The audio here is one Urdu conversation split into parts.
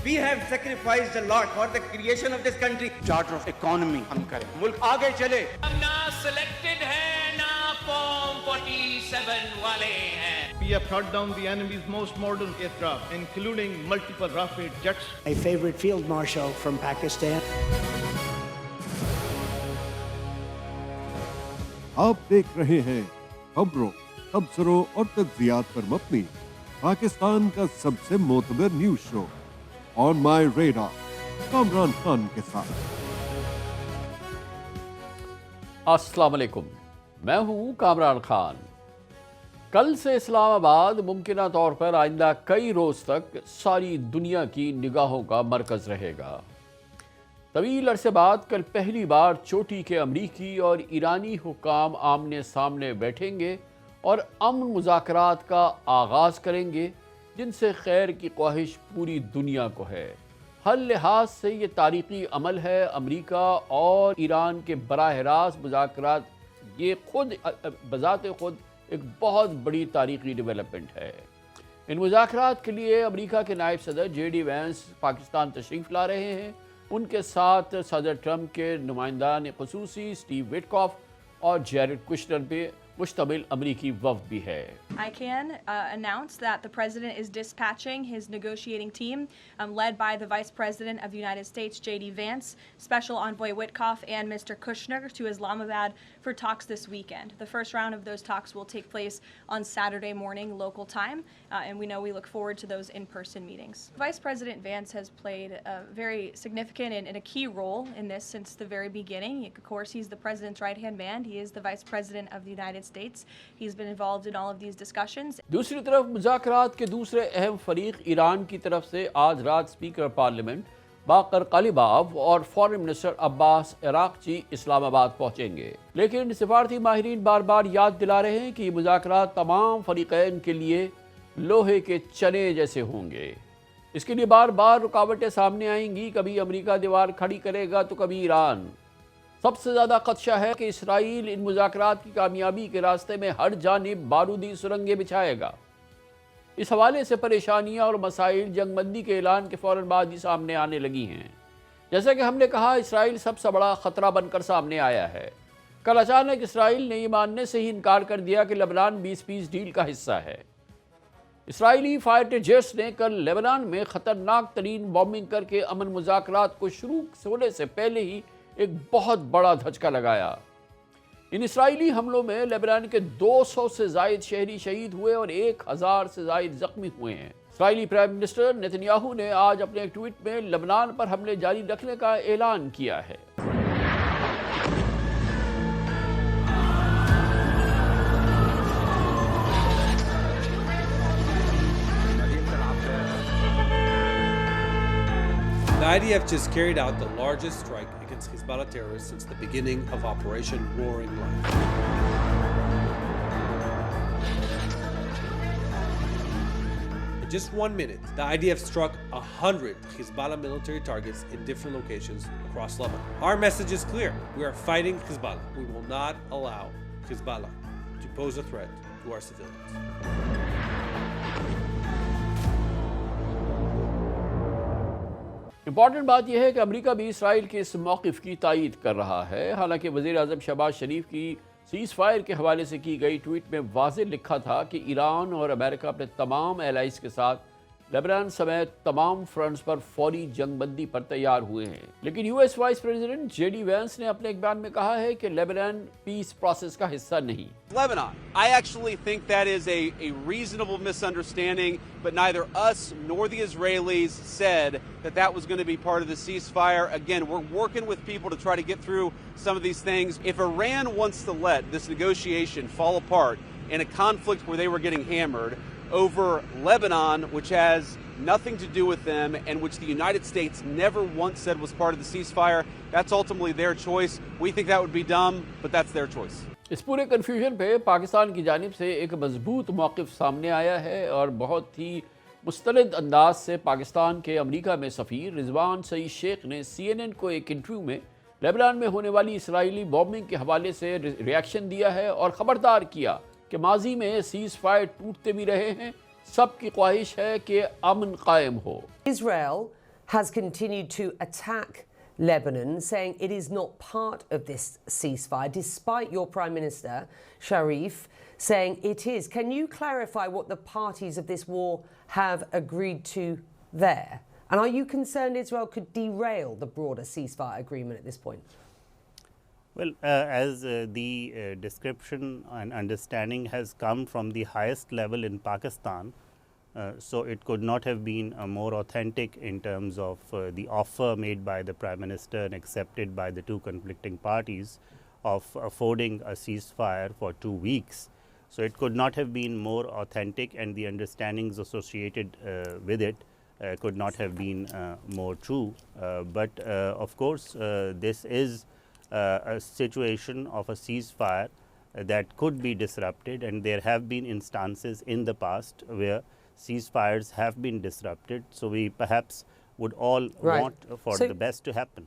We have sacrificed a lot for the creation of this country. Charter of economy ہم کریں, ملک آگے چلے. ہم نہ سلیکٹڈ ہیں نہ فارم 47 والے ہیں. We have shot down the enemy's most modern aircraft, including multiple Rafale jets. My favorite field marshal from Pakistan. آپ دیکھ رہے ہیں خبروں، تبصروں اور تجزیات پر مبنی پاکستان کا سب سے معتبر نیوز شو آن مائی ریڈار کامران خان کے ساتھ. السلام علیکم، میں ہوں کامران خان. کل سے اسلام آباد ممکنہ طور پر آئندہ کئی روز تک ساری دنیا کی نگاہوں کا مرکز رہے گا. طویل عرصے بعد کل پہلی بار چوٹی کے امریکی اور ایرانی حکام آمنے سامنے بیٹھیں گے اور امن مذاکرات کا آغاز کریں گے، جن سے خیر کی خواہش پوری دنیا کو ہے. ہر لحاظ سے یہ تاریخی عمل ہے. امریکہ اور ایران کے براہ راست مذاکرات یہ خود بذات خود ایک بہت بڑی تاریخی ڈیولپمنٹ ہے. ان مذاکرات کے لیے امریکہ کے نائب صدر جے ڈی وینس پاکستان تشریف لا رہے ہیں. ان کے ساتھ صدر ٹرمپ کے نمائندان خصوصی اسٹیو وٹکاف اور جیرڈ کشنر پہ مشتمل امریکی وفد بھی ہے. I can announce that the President is dispatching his negotiating team led by the Vice President of the United States, J.D. Vance, Special Envoy Witkoff, and Mr. Kushner to Islamabad for talks this weekend. The first round of those talks will take place on Saturday morning local time, and we know we look forward to those in-person meetings. Vice President Vance has played a very significant and a key role in this since the very beginning. Of course, he's the President's right-hand man. He is the Vice President of the United States. He's been involved in all of these discussions. دوسری طرف مذاکرات کے دوسرے اہم فریق ایران کی طرف سے آج رات اسپیکر پارلیمنٹ باقر قالیباف اور فارن منسٹر عباس عراقچی اسلام آباد پہنچیں گے. لیکن سفارتی ماہرین بار بار یاد دلا رہے ہیں کہ یہ مذاکرات تمام فریقین کے لیے لوہے کے چنے جیسے ہوں گے. اس کے لیے بار بار رکاوٹیں سامنے آئیں گی. کبھی امریکہ دیوار کھڑی کرے گا تو کبھی ایران. سب سے زیادہ خدشہ ہے کہ اسرائیل ان مذاکرات کی کامیابی کے راستے میں ہر جانب بارودی سرنگیں بچھائے گا. اس حوالے سے پریشانیاں اور مسائل جنگ بندی کے اعلان کے فوراً بعد ہی سامنے آنے لگی ہیں. جیسا کہ ہم نے کہا، اسرائیل سب سے بڑا خطرہ بن کر سامنے آیا ہے. کل اچانک اسرائیل نے یہ ماننے سے ہی انکار کر دیا کہ لبنان 20-20 ڈیل کا حصہ ہے. اسرائیلی فائٹر جیٹس نے کل لیبنان میں خطرناک ترین بامبنگ کر کے امن مذاکرات کو شروع ہونے سے پہلے ہی ایک بہت بڑا دھچکا لگایا. ان اسرائیلی حملوں میں لیبنان کے 200 سے زائد شہری شہید ہوئے اور 1000 سے زائد زخمی ہوئے ہیں. اسرائیلی پرائم منسٹر نیتنیاہو نے آج اپنے ایک ٹویٹ میں لبنان پر حملے جاری رکھنے کا اعلان کیا ہے. The IDF just carried out the largest strike against Hezbollah terrorists since the beginning of Operation Roaring Lion. In just 1 minute, the IDF struck 100 Hezbollah military targets in different locations across Lebanon. Our message is clear. We are fighting Hezbollah. We will not allow Hezbollah to pose a threat to our civilians. Important بات یہ ہے کہ امریکہ بھی اسرائیل کے اس موقف کی تائید کر رہا ہے. حالانکہ وزیر اعظم شہباز شریف کی سیز فائر کے حوالے سے کی گئی ٹویٹ میں واضح لکھا تھا کہ ایران اور امریکہ اپنے تمام ایلائز کے ساتھ لیبنان سمیت تمام فرنٹس پر فوری جنگ بندی پر تیار ہوئے ہیں. لیکن U S vice president J D Vance نے اپنے ایک بیان میں کہا ہے کہ لیبنان پیس پروسیس کا حصہ نہیں. Lebanon, I actually think that is a reasonable misunderstanding, but neither us nor the Israelis said that was going to be part of the ceasefire. Again, we're working with people to try to get through some of these things. If Iran wants to let this negotiation fall apart in a conflict where they were getting hammered over Lebanon, which has nothing to do with them and which the United States never once said was part of the ceasefire, that's ultimately their choice. We think that would be dumb, but that's their choice. اس پورے کنفیوژن پہ پاکستان کی جانب سے ایک مضبوط موقف سامنے آیا ہے اور بہت ہی مستند انداز سے پاکستان کے امریکہ میں سفیر رضوان سعید شیخ نے CNN کو ایک انٹرویو میں لیبنان میں ہونے والی اسرائیلی بامبنگ کے حوالے سے ریاکشن دیا ہے اور خبردار کیا کہ ماضی میں سیز فائر ٹوٹتے بھی رہے ہیں. سب کی خواہش ہے کہ امن قائم ہو. Israel has continued to attack Lebanon, saying it is not part of this ceasefire, despite your Prime Minister, Sharif, saying it is. Can you clarify what the parties of this war have agreed to there? And are you concerned Israel could derail the broader ceasefire agreement at this point? Well, as the description and understanding has come from the highest level in Pakistan, so it could not have been more authentic in terms of the offer made by the Prime Minister and accepted by the two conflicting parties of affording a ceasefire for 2 weeks. So it could not have been more authentic, and the understandings associated with it could not have been more true. But of course, this is a situation of a ceasefire that could be disrupted, and there have been instances in the past where ceasefires have been disrupted, so we perhaps would all want for the best to happen.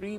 3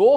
2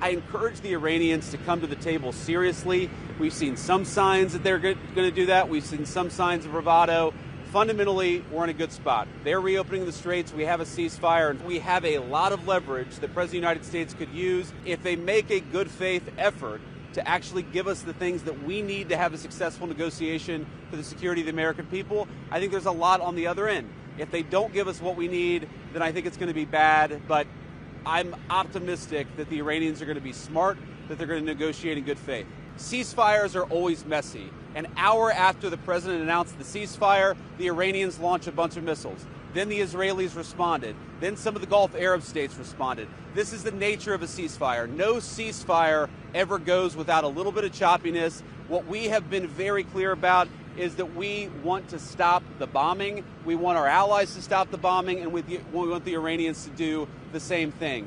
I encourage the Iranians to come to the table seriously. We've seen some signs that they're going to do that. We've seen some signs of bravado. Fundamentally, we're in a good spot. They're reopening the straits. We have a ceasefire. We have a lot of leverage that the President of the United States could use if they make a good faith effort to actually give us the things that we need to have a successful negotiation for the security of the American people. I think there's a lot on the other end. If they don't give us what we need, then I think it's going to be bad. But I'm optimistic that the Iranians are going to be smart, that they're going to negotiate in good faith. Ceasefires are always messy. An hour after the president announced the ceasefire, the Iranians launched a bunch of missiles. Then the Israelis responded. Then some of the Gulf Arab states responded. This is the nature of a ceasefire. No ceasefire ever goes without a little bit of choppiness. What we have been very clear about is that we want to stop the bombing. We want our allies to stop the bombing, and we want the Iranians to do the same thing.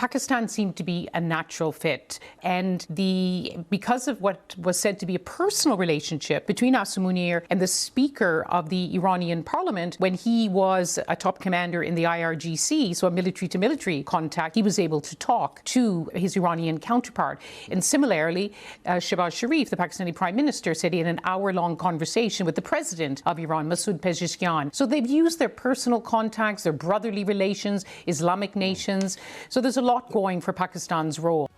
Pakistan seemed to be a natural fit, and because of what was said to be a personal relationship between Asim Munir and the Speaker of the Iranian Parliament when he was a top commander in the IRGC, so a military-to-military contact, he was able to talk to his Iranian counterpart. And similarly, Shehbaz Sharif, the Pakistani Prime Minister, said he had an hour-long conversation with the President of Iran, Masoud Pezeshkian. So they've used their personal contacts, their brotherly relations, Islamic nations. So there's a lot going for Pakistan's role.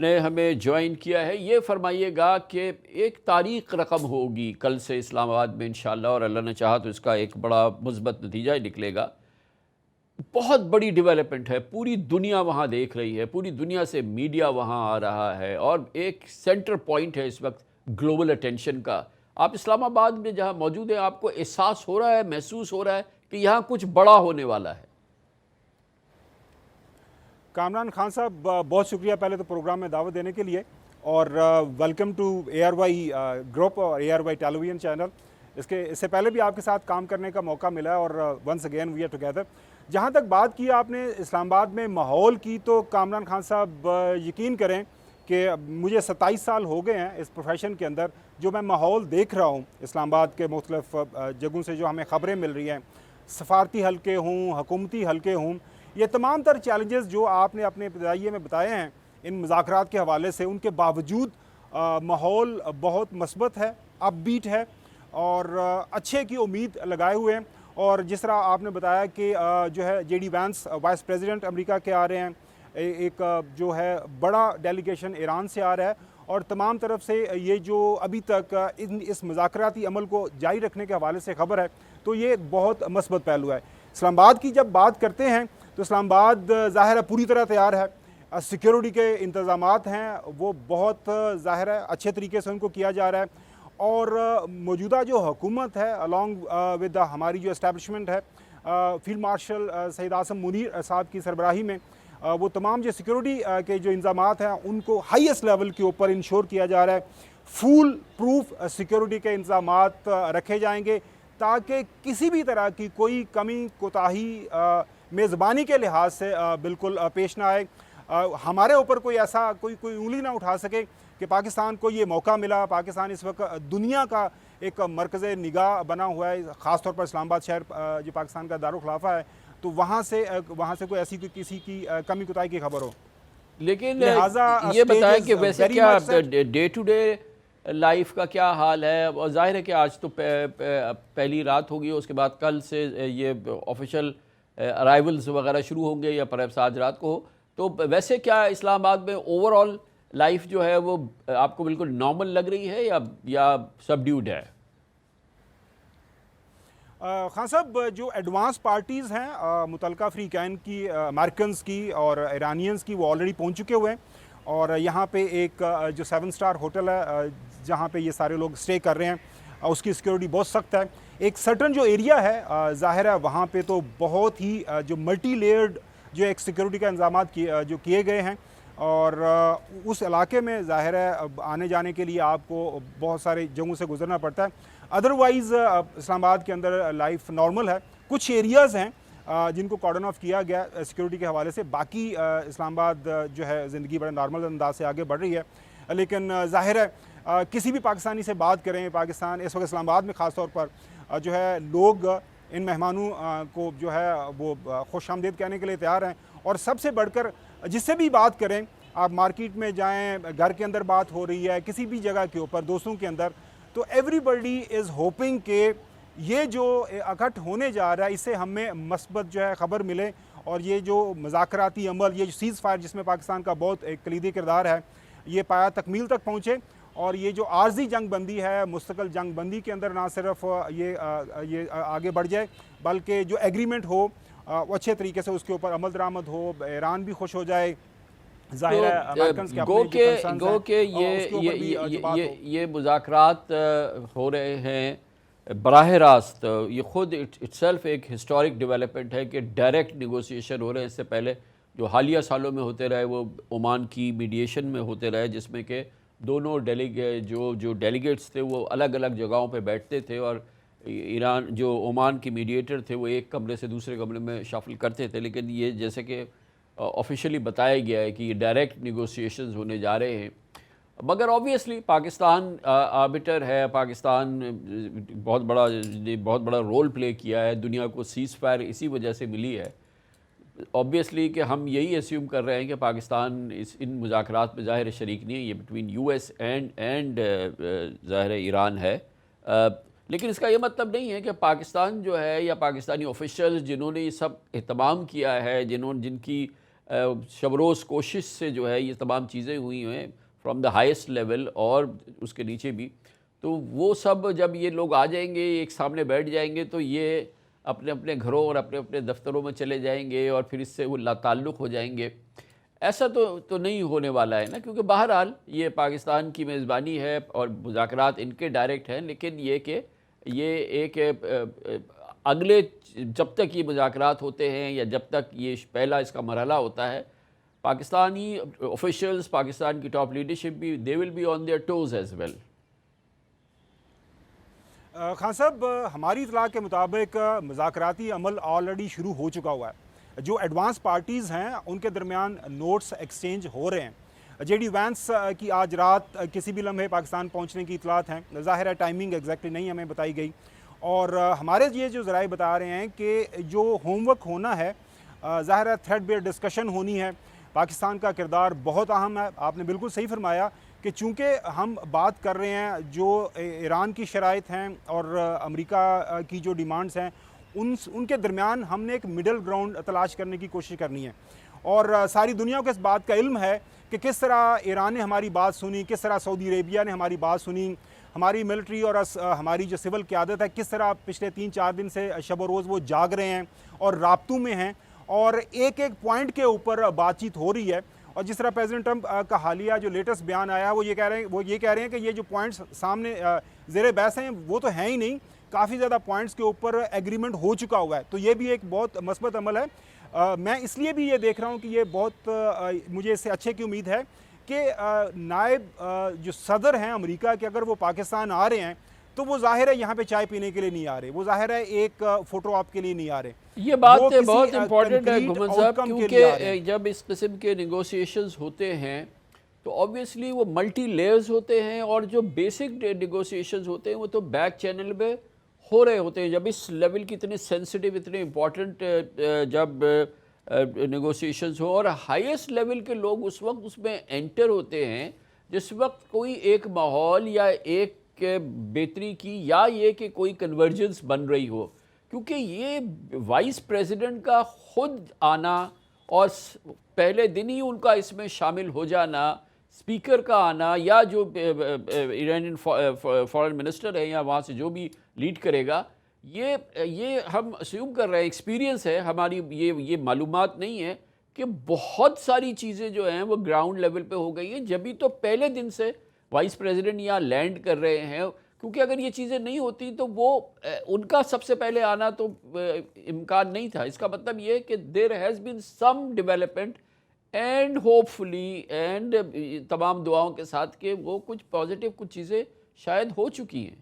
نے ہمیں جوائن کیا ہے. یہ فرمائیے گا کہ ایک تاریخ رقم ہوگی کل سے اسلام آباد میں انشاءاللہ، اور اللہ نے چاہا تو اس کا ایک بڑا مثبت نتیجہ ہی نکلے گا. بہت بڑی ڈیولپمنٹ ہے، پوری دنیا وہاں دیکھ رہی ہے، پوری دنیا سے میڈیا وہاں آ رہا ہے، اور ایک سینٹر پوائنٹ ہے اس وقت گلوبل اٹینشن کا. آپ اسلام آباد میں جہاں موجود ہیں، آپ کو احساس ہو رہا ہے، محسوس ہو رہا ہے کہ یہاں کچھ بڑا ہونے والا ہے؟ کامران خان صاحب، بہت شکریہ پہلے تو پروگرام میں دعوت دینے کے لیے، اور ویلکم ٹو ARY گروپ اور ARY ٹیلی ویژن چینل. اس سے پہلے بھی آپ کے ساتھ کام کرنے کا موقع ملا، اور once again we are together. جہاں تک بات کی آپ نے اسلام آباد میں ماحول کی، تو کامران خان صاحب یقین کریں کہ مجھے 27 سال ہو گئے ہیں اس پروفیشن کے اندر. جو میں ماحول دیکھ رہا ہوں اسلام آباد کے مختلف جگہوں سے، جو ہمیں خبریں مل رہی ہیں، سفارتی حلقے ہوں، حکومتی حلقے ہوں، یہ تمام تر چیلنجز جو آپ نے اپنے ابتدائیے میں بتائے ہیں ان مذاکرات کے حوالے سے، ان کے باوجود ماحول بہت مثبت ہے، اپ بیٹ ہے، اور اچھے کی امید لگائے ہوئے ہیں. اور جس طرح آپ نے بتایا کہ جو ہے JD وینس وائس پریزیڈنٹ امریکہ کے آ رہے ہیں، ایک جو ہے بڑا ڈیلیگیشن ایران سے آ رہا ہے، اور تمام طرف سے یہ جو ابھی تک اس مذاکراتی عمل کو جاری رکھنے کے حوالے سے خبر ہے، تو یہ بہت مثبت پہلو ہے. اسلام آباد کی جب بات کرتے ہیں تو اسلام آباد ظاہر ہے پوری طرح تیار ہے. سیکیورٹی کے انتظامات ہیں وہ بہت ظاہر ہے اچھے طریقے سے ان کو کیا جا رہا ہے، اور موجودہ جو حکومت ہے along with ہماری جو اسٹیبلشمنٹ ہے فیلڈ مارشل سید عاصم منیر صاحب کی سربراہی میں، وہ تمام جو سیکیورٹی کے جو انتظامات ہیں ان کو ہائیسٹ لیول کے اوپر انشور کیا جا رہا ہے. فول پروف سیکیورٹی کے انتظامات رکھے جائیں گے تاکہ کسی بھی طرح کی کوئی کمی کوتاہی میزبانی کے لحاظ سے بالکل پیش نہ آئے. ہمارے اوپر کوئی ایسا کوئی انگلی نہ اٹھا سکے کہ پاکستان کو یہ موقع ملا. پاکستان اس وقت دنیا کا ایک مرکز نگاہ بنا ہوا ہے، خاص طور پر اسلام آباد شہر جو پاکستان کا دارالخلافہ ہے، تو وہاں سے کوئی ایسی کسی کی کمی کوتاہی کی خبر ہو. لیکن یہ بتائیں کہ ویسے کیا ڈے ٹو ڈے لائف کا کیا حال ہے؟ اور ظاہر ہے کہ آج تو پہلی رات ہوگی، اس کے بعد کل سے یہ آفیشیل ارائیولز وغیرہ شروع ہوں گے، یا پرہیپس آج رات کو ہو. تو ویسے کیا اسلام آباد میں اوور آل لائف جو ہے وہ آپ کو بالکل نارمل لگ رہی ہے یا سبڈیوڈ ہے؟ خان صاحب، جو ایڈوانس پارٹیز ہیں متعلقہ فریقین کی، امریکنز کی اور ایرانینز کی، وہ آلریڈی پہنچ چکے ہوئے ہیں، اور یہاں پہ ایک جو 7 سٹار ہوٹل ہے جہاں پہ یہ سارے لوگ اسٹے کر رہے ہیں، اس کی سیکیورٹی بہت سخت ہے. ایک سرٹن جو ایریا ہے ظاہر ہے وہاں پہ تو بہت ہی جو ملٹی لیئرڈ جو ایک سیکیورٹی کا انتظامات جو کیے گئے ہیں، اور اس علاقے میں ظاہر ہے آنے جانے کے لیے آپ کو بہت سارے جگہوں سے گزرنا پڑتا ہے. ادروائز اسلام آباد کے اندر لائف نارمل ہے. کچھ ایریاز ہیں جن کو کارڈن آف کیا گیا سیکیورٹی کے حوالے سے، باقی اسلام آباد جو ہے زندگی بڑے نارمل انداز سے آگے بڑھ رہی ہے. لیکن ظاہر ہے کسی بھی پاکستانی سے بات کریں، پاکستان اس وقت اسلام آباد میں خاص طور پر جو ہے لوگ ان مہمانوں کو جو ہے وہ خوش آمدید کہنے کے لیے تیار ہیں. اور سب سے بڑھ کر جس سے بھی بات کریں، آپ مارکیٹ میں جائیں، گھر کے اندر بات ہو رہی ہے، کسی بھی جگہ کے اوپر دوستوں کے اندر، تو ایوری بڈی از ہوپنگ کہ یہ جو اکٹھ ہونے جا رہا ہے اس سے ہمیں مثبت جو ہے خبر ملے، اور یہ جو مذاکراتی عمل، یہ جو سیز فائر جس میں پاکستان کا بہت ایک کلیدی کردار ہے، یہ پایا تکمیل تک پہنچے. اور یہ جو عارضی جنگ بندی ہے، مستقل جنگ بندی کے اندر نہ صرف یہ آگے بڑھ جائے، بلکہ جو ایگریمنٹ ہو وہ اچھے طریقے سے اس کے اوپر عمل درآمد ہو، ایران بھی خوش ہو جائے. ظاہر ہے امریکنز کے گو کہ یہ مذاکرات ہو رہے ہیں براہ راست، یہ خود اٹ سیلف ایک ہسٹورک ڈیولپمنٹ ہے کہ ڈائریکٹ نیگوسیشن ہو رہے ہیں. اس سے پہلے جو حالیہ سالوں میں ہوتے رہے وہ عمان کی میڈیشن میں ہوتے رہے، جس میں کہ دونوں جو ڈیلیگیٹس تھے وہ الگ الگ جگہوں پہ بیٹھتے تھے، اور ایران جو عمان کی میڈیٹر تھے وہ ایک کمرے سے دوسرے کمرے میں شفل کرتے تھے. لیکن یہ جیسے کہ آفیشیلی بتایا گیا ہے کہ یہ ڈائریکٹ نیگوسیشنز ہونے جا رہے ہیں. مگر آبویسلی پاکستان آربیٹر ہے، پاکستان بہت بڑا رول پلے کیا ہے، دنیا کو سیز فائر اسی وجہ سے ملی ہے. آبویسلی کہ ہم یہی اسیوم کر رہے ہیں کہ پاکستان ان مذاکرات میں ظاہر شریک نہیں ہے، یہ بٹوین US اینڈ ظاہر ایران ہے. لیکن اس کا یہ مطلب نہیں ہے کہ پاکستان جو ہے یا پاکستانی آفیشلز جنہوں نے یہ سب اہتمام کیا ہے، جن کی شب روز کوشش سے جو ہے یہ تمام چیزیں ہوئی ہیں فرام دا ہائیسٹ لیول اور اس کے نیچے بھی. تو وہ سب جب یہ لوگ آ جائیں گے ایک سامنے بیٹھ جائیں گے تو یہ اپنے اپنے گھروں اور اپنے اپنے دفتروں میں چلے جائیں گے اور پھر اس سے وہ لا تعلق ہو جائیں گے. ایسا تو نہیں ہونے والا ہے نا, کیونکہ بہرحال یہ پاکستان کی میزبانی ہے اور مذاکرات ان کے ڈائریکٹ ہیں, لیکن یہ کہ یہ ایک اگلے جب تک یہ مذاکرات ہوتے ہیں یا جب تک یہ پہلا اس کا مرحلہ ہوتا ہے, پاکستانی آفیشلز, پاکستان کی ٹاپ لیڈرشپ بھی they will be on their toes as well. Khan صاحب, ہماری اطلاع کے مطابق مذاکراتی عمل آلریڈی شروع ہو چکا ہوا ہے. جو ایڈوانس پارٹیز ہیں ان کے درمیان نوٹس ایکسچینج ہو رہے ہیں. جے ڈی وینس کی آج رات کسی بھی لمحے پاکستان پہنچنے کی اطلاعات ہیں. ظاہر ہے ٹائمنگ ایگزیکٹلی نہیں ہمیں بتائی گئی, اور ہمارے یہ جو ذرائع بتا رہے ہیں کہ جو ہوم ورک ہونا ہے, ظاہر ہے تھریڈ بیئر ڈسکشن ہونی ہے. پاکستان کا کردار بہت اہم ہے. آپ نے بالکل صحیح فرمایا کہ چونکہ ہم بات کر رہے ہیں جو ایران کی شرائط ہیں اور امریکہ کی جو ڈیمانڈز ہیں ان کے درمیان ہم نے ایک مڈل گراؤنڈ تلاش کرنے کی کوشش کرنی ہے. اور ساری دنیا کو اس بات کا علم ہے کہ کس طرح ایران نے ہماری بات سنی, کس طرح سعودی عربیہ نے ہماری بات سنی, ہماری ملٹری اور ہماری جو سول قیادت ہے کس طرح پچھلے 3-4 دن سے شب و روز وہ جاگ رہے ہیں اور رابطوں میں ہیں اور ایک ایک پوائنٹ کے اوپر بات چیت ہو رہی ہے. اور جس طرح پریزیڈنٹ ٹرمپ کا حالیہ جو لیٹسٹ بیان آیا وہ یہ کہہ رہے ہیں کہ یہ جو پوائنٹس سامنے زیر بحث ہیں وہ تو ہیں ہی نہیں, کافی زیادہ پوائنٹس کے اوپر ایگریمنٹ ہو چکا ہوا ہے. تو یہ بھی ایک بہت مثبت عمل ہے. میں اس لیے بھی یہ دیکھ رہا ہوں کہ یہ بہت مجھے اس سے اچھے کی امید ہے کہ نائب جو صدر ہیں امریکہ کے اگر وہ پاکستان آ رہے ہیں تو وہ ظاہر ہے یہاں پہ چائے پینے کے لیے نہیں آ رہے, وہ ظاہر ہے ایک فوٹو آپ کے لیے نہیں آ رہے. یہ بات بہت امپورٹنٹ ہے گھمن صاحب, کیونکہ جب اس قسم کے نیگوسیشنز ہوتے ہیں تو آبویسلی وہ ملٹی لیئرز ہوتے ہیں اور جو بیسک نیگوسیشنز ہوتے ہیں وہ تو بیک چینل پہ ہو رہے ہوتے ہیں. جب اس لیول کی اتنے سینسٹیو اتنے امپورٹنٹ جب نیگوسیشنز ہوں اور ہائیسٹ لیول کے لوگ اس وقت اس میں انٹر ہوتے ہیں جس وقت کوئی ایک ماحول یا ایک بہتری کی یا یہ کہ کوئی کنورجنس بن رہی ہو, کیونکہ یہ وائس پریزیڈنٹ کا خود آنا اور پہلے دن ہی ان کا اس میں شامل ہو جانا, اسپیکر کا آنا یا جو ایرانین فارن منسٹر ہے یا وہاں سے جو بھی لیڈ کرے گا, یہ ہم اسیوم کر رہے ہیں, ایکسپیرینس ہے ہماری, یہ معلومات نہیں ہے کہ بہت ساری چیزیں جو ہیں وہ گراؤنڈ لیول پہ ہو گئی ہیں جبھی تو پہلے دن سے وائس پریزیڈنٹ یہاں لینڈ کر رہے ہیں. کیونکہ اگر یہ چیزیں نہیں ہوتی تو وہ ان کا سب سے پہلے آنا تو امکان نہیں تھا. اس کا مطلب یہ کہ there has been some development and hope fully and تمام دعاؤں کے ساتھ کہ وہ کچھ پازیٹیو کچھ چیزیں شاید ہو چکی ہیں.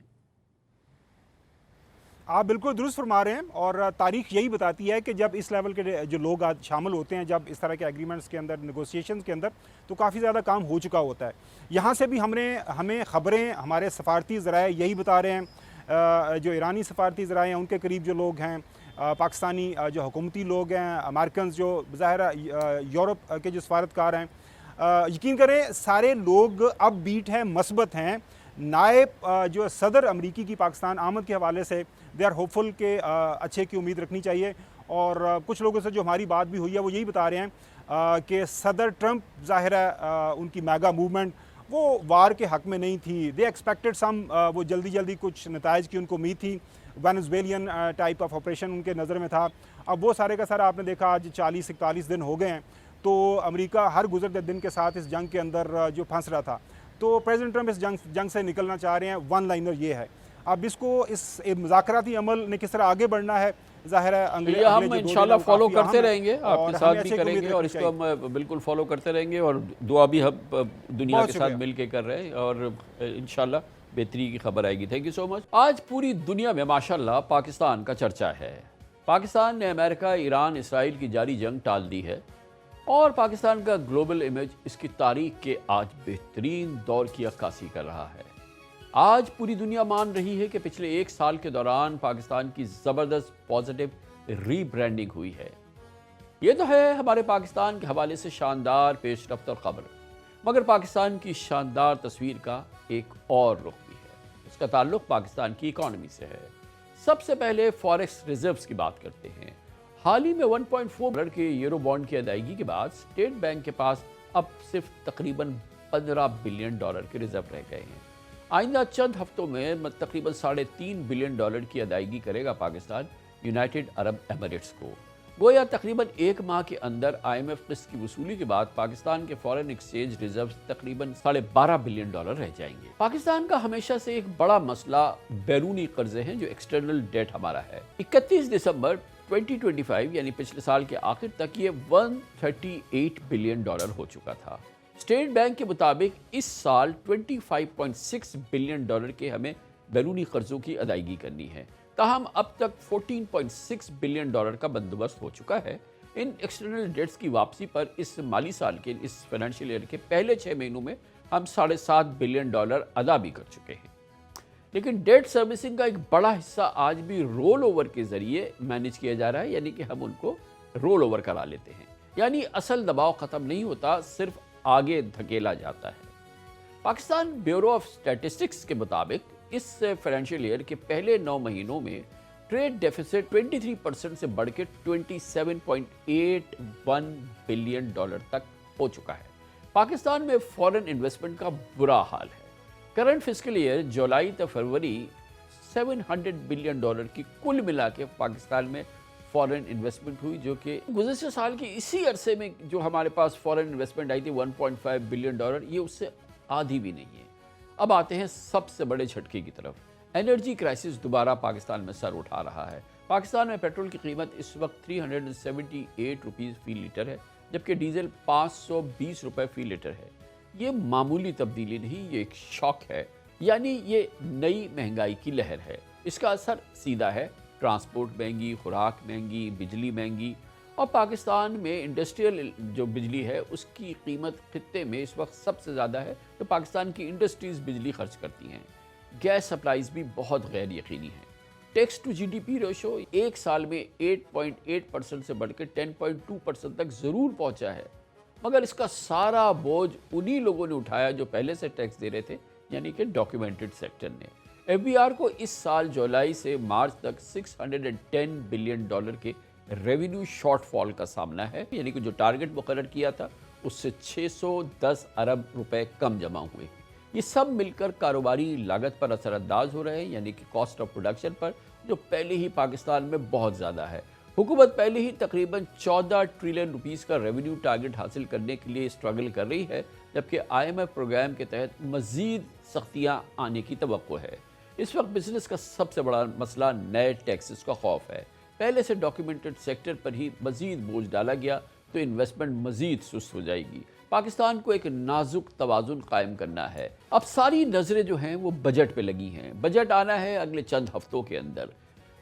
آپ بالکل درست فرما رہے ہیں, اور تاریخ یہی بتاتی ہے کہ جب اس لیول کے جو لوگ آج شامل ہوتے ہیں جب اس طرح کے ایگریمنٹس کے اندر نیگوسیشنز کے اندر تو کافی زیادہ کام ہو چکا ہوتا ہے. یہاں سے بھی ہمیں خبریں ہمارے سفارتی ذرائع یہی بتا رہے ہیں, جو ایرانی سفارتی ذرائع ہیں ان کے قریب جو لوگ ہیں, پاکستانی جو حکومتی لوگ ہیں, امریکنز جو ظاہر یورپ کے جو سفارتکار ہیں, یقین کریں سارے لوگ اب بیٹ ہیں, مثبت ہیں. نائب جو صدر امریکی کی پاکستان آمد کے حوالے سے دے آر ہوپ فل کہ اچھے کی امید رکھنی چاہیے. اور کچھ لوگوں سے جو ہماری بات بھی ہوئی ہے وہ یہی بتا رہے ہیں کہ صدر ٹرمپ ظاہر ہے ان کی میگا موومنٹ وہ وار کے حق میں نہیں تھی. دے ایکسپیکٹڈ سم, وہ جلدی کچھ نتائج کی ان کو امید تھی. وینزویلین ٹائپ آف آپریشن ان کے نظر میں تھا. اب وہ سارے کا سارا آپ نے دیکھا آج 40-41 دن ہو گئے ہیں, تو امریکہ ہر گزرتے دن کے ساتھ اس جنگ کے اندر جو پھنس رہا تھا. تو پریزیڈنٹ ٹرمپ اس جنگ سے نکلنا چاہ رہے ہیں. ون لائنر یہ ہے. اب اس کو اس مذاکراتی عمل نے کس طرح آگے بڑھنا ہے ظاہر ہے ہم انشاءاللہ فالو کرتے رہیں گے, آپ کے ساتھ بھی کریں گے اور اس کو ہم بالکل فالو کرتے رہیں گے, اور دعا بھی ہم دنیا کے ساتھ مل کے کر رہے ہیں اور انشاءاللہ بہتری کی خبر آئے گی. تھینک یو سو مچ. آج پوری دنیا میں ماشاءاللہ پاکستان کا چرچا ہے. پاکستان نے امریکہ, ایران, اسرائیل کی جاری جنگ ٹال دی ہے اور پاکستان کا گلوبل امیج اس کی تاریخ کے آج بہترین دور کی عکاسی کر رہا ہے. آج پوری دنیا مان رہی ہے کہ پچھلے 1 سال کے دوران پاکستان کی زبردست پازیٹیو ری برانڈنگ ہوئی ہے. یہ تو ہے ہمارے پاکستان کے حوالے سے شاندار پیش رفت اور خبر, مگر پاکستان کی شاندار تصویر کا ایک اور رخ بھی ہے. اس کا تعلق پاکستان کی اکانومی سے ہے. سب سے پہلے فوریکس ریزروز کی بات کرتے ہیں. حال ہی میں 1.4 ڈالر کے یورو بانڈ کی ادائیگی کے بعد اسٹیٹ بینک کے پاس اب صرف تقریباً 15 بلین ڈالر کے ریزرو رہ گئے ہیں۔ آئندہ چند ہفتوں میں تقریباً 3.5 بلین ڈالر کی ادائیگی کرے گا پاکستان یونائٹڈ عرب ایمریٹس کو۔ گویا تقریباً ایک ماہ کے اندر IMF قسط کی وصولی کے بعد پاکستان کے فارن ایکسچینج ریزروز تقریباً 12.5 بلین ڈالر رہ جائیں گے۔ پاکستان کا ہمیشہ سے ایک بڑا مسئلہ بیرونی قرضے ہیں جو ایکسٹرنل ڈیٹ ہمارا ہے۔ 31 دسمبر 2025 یعنی پچھلے سال کے آخر تک یہ 138 بلین ڈالر ہو چکا تھا۔ اسٹیٹ بینک کے مطابق اس سال 25.6 بلین ڈالر کے ہمیں بیرونی قرضوں کی ادائیگی کرنی ہے، تاہم اب تک 14.6 بلین ڈالر کا بندوبست ہو چکا ہے۔ ان ایکسٹرنل ڈیٹس کی واپسی پر اس مالی سال کے اس فائنینشیل ایئر کے پہلے 6 مہینوں میں ہم 7.5 بلین ڈالر ادا بھی کر چکے ہیں، لیکن ڈیٹ سروسنگ کا ایک بڑا حصہ آج بھی رول اوور کے ذریعے مینیج کیا جا رہا ہے، یعنی کہ ہم ان کو رول اوور کرا لیتے ہیں، یعنی اصل دباؤ ختم نہیں ہوتا، صرف آگے دھکیلا جاتا ہے۔ پاکستان بیورو آف اسٹیٹسٹکس کے مطابق اس فائنینشیل ایئر کے پہلے 9 مہینوں میں ٹریڈ ڈیفیسٹ 23% سے بڑھ کے 27.81 بلین ڈالر تک ہو چکا ہے۔ پاکستان میں فورن انویسٹمنٹ کا برا حال ہے۔ کرنٹ فسکل ایئر جولائی تا فروری 700 بلین ڈالر کی کل ملا کے پاکستان میں فورن انویسٹمنٹ ہوئی، جو کہ گزشتہ سال کے اسی عرصے میں جو ہمارے پاس فورن انویسٹمنٹ آئی تھی 1.5 بلین ڈالر، یہ اس سے آدھی بھی نہیں ہے۔ اب آتے ہیں سب سے بڑے جھٹکے کی طرف۔ انرجی کرائسس دوبارہ پاکستان میں سر اٹھا رہا ہے۔ پاکستان میں پیٹرول کی قیمت اس وقت 378 روپیز فی لیٹر ہے، جبکہ ڈیزل 520 روپے فی لیٹر ہے۔ یہ معمولی تبدیلی نہیں، یہ ایک شاک ہے، یعنی یہ نئی مہنگائی کی لہر ہے۔ اس کا اثر سیدھا ہے، ٹرانسپورٹ مہنگی، خوراک مہنگی، بجلی مہنگی، اور پاکستان میں انڈسٹریل جو بجلی ہے اس کی قیمت خطے میں اس وقت سب سے زیادہ ہے، تو پاکستان کی انڈسٹریز بجلی خرچ کرتی ہیں۔ گیس سپلائیز بھی بہت غیر یقینی ہیں۔ ٹیکس ٹو GDP ریشو ایک سال میں 8.8% سے بڑھ کے 10.2% تک ضرور پہنچا ہے، مگر اس کا سارا بوجھ انہی لوگوں نے اٹھایا جو پہلے سے ٹیکس دے رہے تھے، یعنی کہ ڈاکیومنٹڈ سیکٹر نے۔ FBR کو اس سال جولائی سے مارچ تک 610 بلین ڈالر کے ریونیو شارٹ فال کا سامنا ہے، یعنی کہ جو ٹارگٹ مقرر کیا تھا اس سے 610 ارب روپے کم جمع ہوئے۔ یہ سب مل کر کاروباری لاگت پر اثر انداز ہو رہے ہیں، یعنی کہ کاسٹ آف پروڈکشن پر، جو پہلے ہی پاکستان میں بہت زیادہ ہے۔ حکومت پہلے ہی تقریباً 14 ٹریلین روپیز کا ریونیو ٹارگٹ حاصل کرنے کے لیے اسٹرگل کر رہی ہے، جبکہ IMF پروگرام کے تحت مزید سختیاں آنے کی توقع ہے۔ اس وقت بزنس کا سب سے بڑا مسئلہ نئے ٹیکسز کا خوف ہے۔ پہلے سے ڈاکیومنٹڈ سیکٹر پر ہی مزید بوجھ ڈالا گیا تو انویسٹمنٹ مزید سست ہو جائے گی۔ پاکستان کو ایک نازک توازن قائم کرنا ہے۔ اب ساری نظریں جو ہیں وہ بجٹ پہ لگی ہیں۔ بجٹ آنا ہے اگلے چند ہفتوں کے اندر۔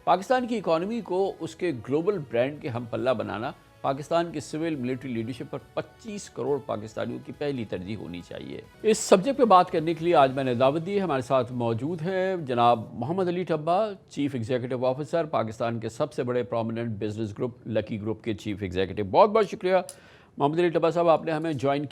پاکستان کی اکانومی کو اس کے گلوبل برانڈ کے ہم پلہ بنانا پاکستان کی سول ملٹری لیڈرشپ پر 25 کروڑ پاکستانیوں کی پہلی ترجیح ہونی چاہیے۔ اس سبجیکٹ پہ بات کرنے کے لیے آج میں نے دعوت دی ہے۔ ہمارے ساتھ موجود ہیں جناب محمد علی ٹھبا، چیف ایگزیکٹو آفیسر، پاکستان کے سب سے بڑے پرومیننٹ بزنس گروپ لکی گروپ کے چیف ایگزیکٹو۔ بہت بہت شکریہ محمد علی ٹھبا صاحب، آپ نے ہمیں جوائن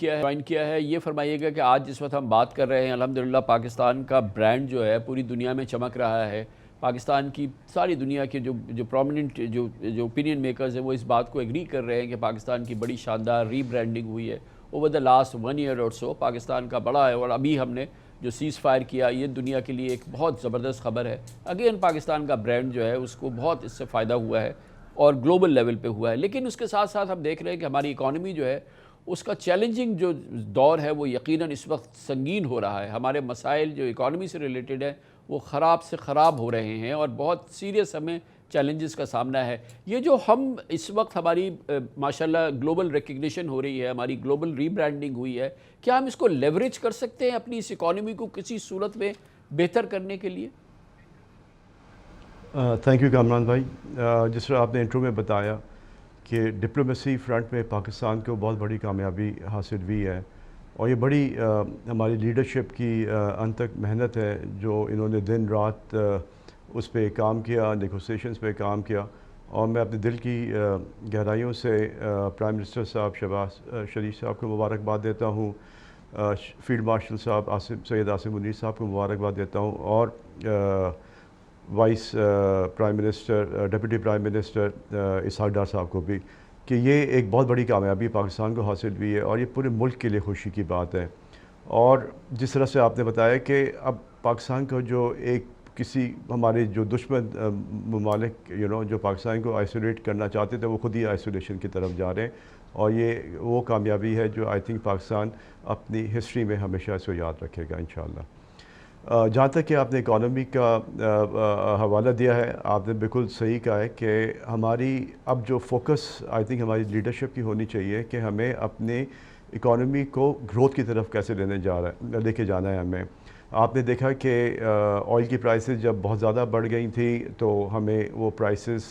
کیا ہے۔ یہ فرمائیے گا کہ آج جس وقت ہم بات کر رہے ہیں، الحمدللہ پاکستان کا برانڈ جو ہے پوری دنیا میں چمک رہا ہے۔ پاکستان کی ساری دنیا کے جو پرومیننٹ جو اوپینین میکرز ہیں وہ اس بات کو ایگری کر رہے ہیں کہ پاکستان کی بڑی شاندار ری برانڈنگ ہوئی ہے اوور دا لاسٹ 1 ایئر اور سو۔ پاکستان کا بڑا ہے، اور ابھی ہم نے جو سیز فائر کیا، یہ دنیا کے لیے ایک بہت زبردست خبر ہے۔ اگین پاکستان کا برانڈ جو ہے اس کو بہت اس سے فائدہ ہوا ہے اور گلوبل لیول پہ ہوا ہے، لیکن اس کے ساتھ ساتھ ہم دیکھ رہے ہیں کہ ہماری اکانومی جو ہے اس کا چیلنجنگ جو دور ہے وہ یقیناً اس وقت سنگین ہو رہا ہے۔ ہمارے مسائل جو اکانومی سے ریلیٹڈ ہیں وہ خراب سے خراب ہو رہے ہیں اور بہت سیریس ہمیں چیلنجز کا سامنا ہے۔ یہ جو ہم اس وقت ہماری ماشاءاللہ گلوبل ریکگنیشن ہو رہی ہے، ہماری گلوبل ری برانڈنگ ہوئی ہے، کیا ہم اس کو لیوریج کر سکتے ہیں اپنی اس اکانومی کو کسی صورت میں بہتر کرنے کے لیے؟ تھینک یو کامران بھائی۔ جس طرح آپ نے انٹرو میں بتایا کہ ڈپلومیسی فرنٹ میں پاکستان کو بہت بڑی کامیابی حاصل ہوئی ہے، اور یہ بڑی ہماری لیڈرشپ کی انتک محنت ہے جو انہوں نے دن رات اس پہ کام کیا، نیگوسیشنز پہ کام کیا، اور میں اپنے دل کی گہرائیوں سے پرائم منسٹر صاحب شہباز شریف صاحب کو مبارکباد دیتا ہوں، فیلڈ مارشل صاحب سید عاصم منیر صاحب کو مبارکباد دیتا ہوں، اور vice prime minister deputy prime minister Ishaq Dar صاحب کو بھی کہ یہ ایک بہت بڑی کامیابی پاکستان کو حاصل ہوئی ہے اور یہ پورے ملک کے لیے خوشی کی بات ہے. اور جس طرح سے آپ نے بتایا کہ اب پاکستان کو جو ایک کسی ہمارے جو دشمن ممالک جو پاکستان کو آئسولیٹ کرنا چاہتے تھے وہ خود ہی آئسولیشن کی طرف جا رہے ہیں, اور یہ وہ کامیابی ہے جو آئی تھنک پاکستان اپنی ہسٹری میں ہمیشہ اس کو یاد رکھے گا انشاءاللہ. جہاں تک کہ آپ نے اکانومی کا حوالہ دیا ہے, آپ نے بالکل صحیح کہا ہے کہ ہماری اب جو فوکس آئی تھنک ہماری لیڈرشپ کی ہونی چاہیے کہ ہمیں اپنے اکانومی کو گروتھ کی طرف کیسے لے کے جانا ہے ہمیں. آپ نے دیکھا کہ آئل کی پرائسز جب بہت زیادہ بڑھ گئی تھیں تو ہمیں وہ پرائسز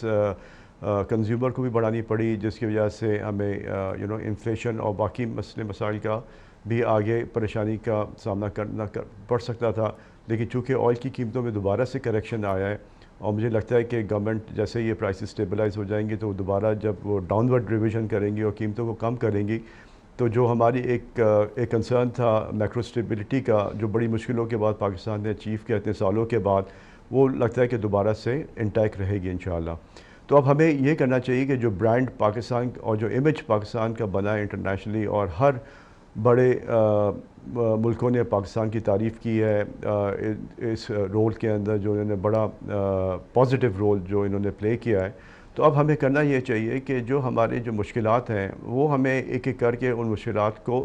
کنزیومر کو بھی بڑھانی پڑی, جس کی وجہ سے ہمیں انفلیشن اور باقی مسائل کا بھی آگے پریشانی کا سامنا کرنا پڑ سکتا تھا. لیکن چونکہ آئل کی قیمتوں میں دوبارہ سے کریکشن آیا ہے اور مجھے لگتا ہے کہ گورنمنٹ جیسے یہ پرائسز اسٹیبلائز ہو جائیں گی تو دوبارہ جب وہ ڈاؤن ورڈ ریویژن کریں گی اور قیمتوں کو کم کریں گی تو جو ہماری ایک کنسرن تھا میکرو اسٹیبلٹی کا, جو بڑی مشکلوں کے بعد پاکستان نے اچیو کیا اتنے سالوں کے بعد, وہ لگتا ہے کہ دوبارہ سے انٹیک رہے گی انشاءاللہ. تو اب ہمیں یہ کرنا چاہیے کہ جو برانڈ پاکستان اور جو امیج پاکستان کا بنا ہے انٹرنیشنلی, اور ہر بڑے ملکوں نے پاکستان کی تعریف کی ہے اس رول کے اندر, جو انہوں نے بڑا پازیٹیو رول جو انہوں نے پلے کیا ہے. تو اب ہمیں کرنا یہ چاہیے کہ جو ہمارے جو مشکلات ہیں وہ ہمیں ایک ایک کر کے ان مشکلات کو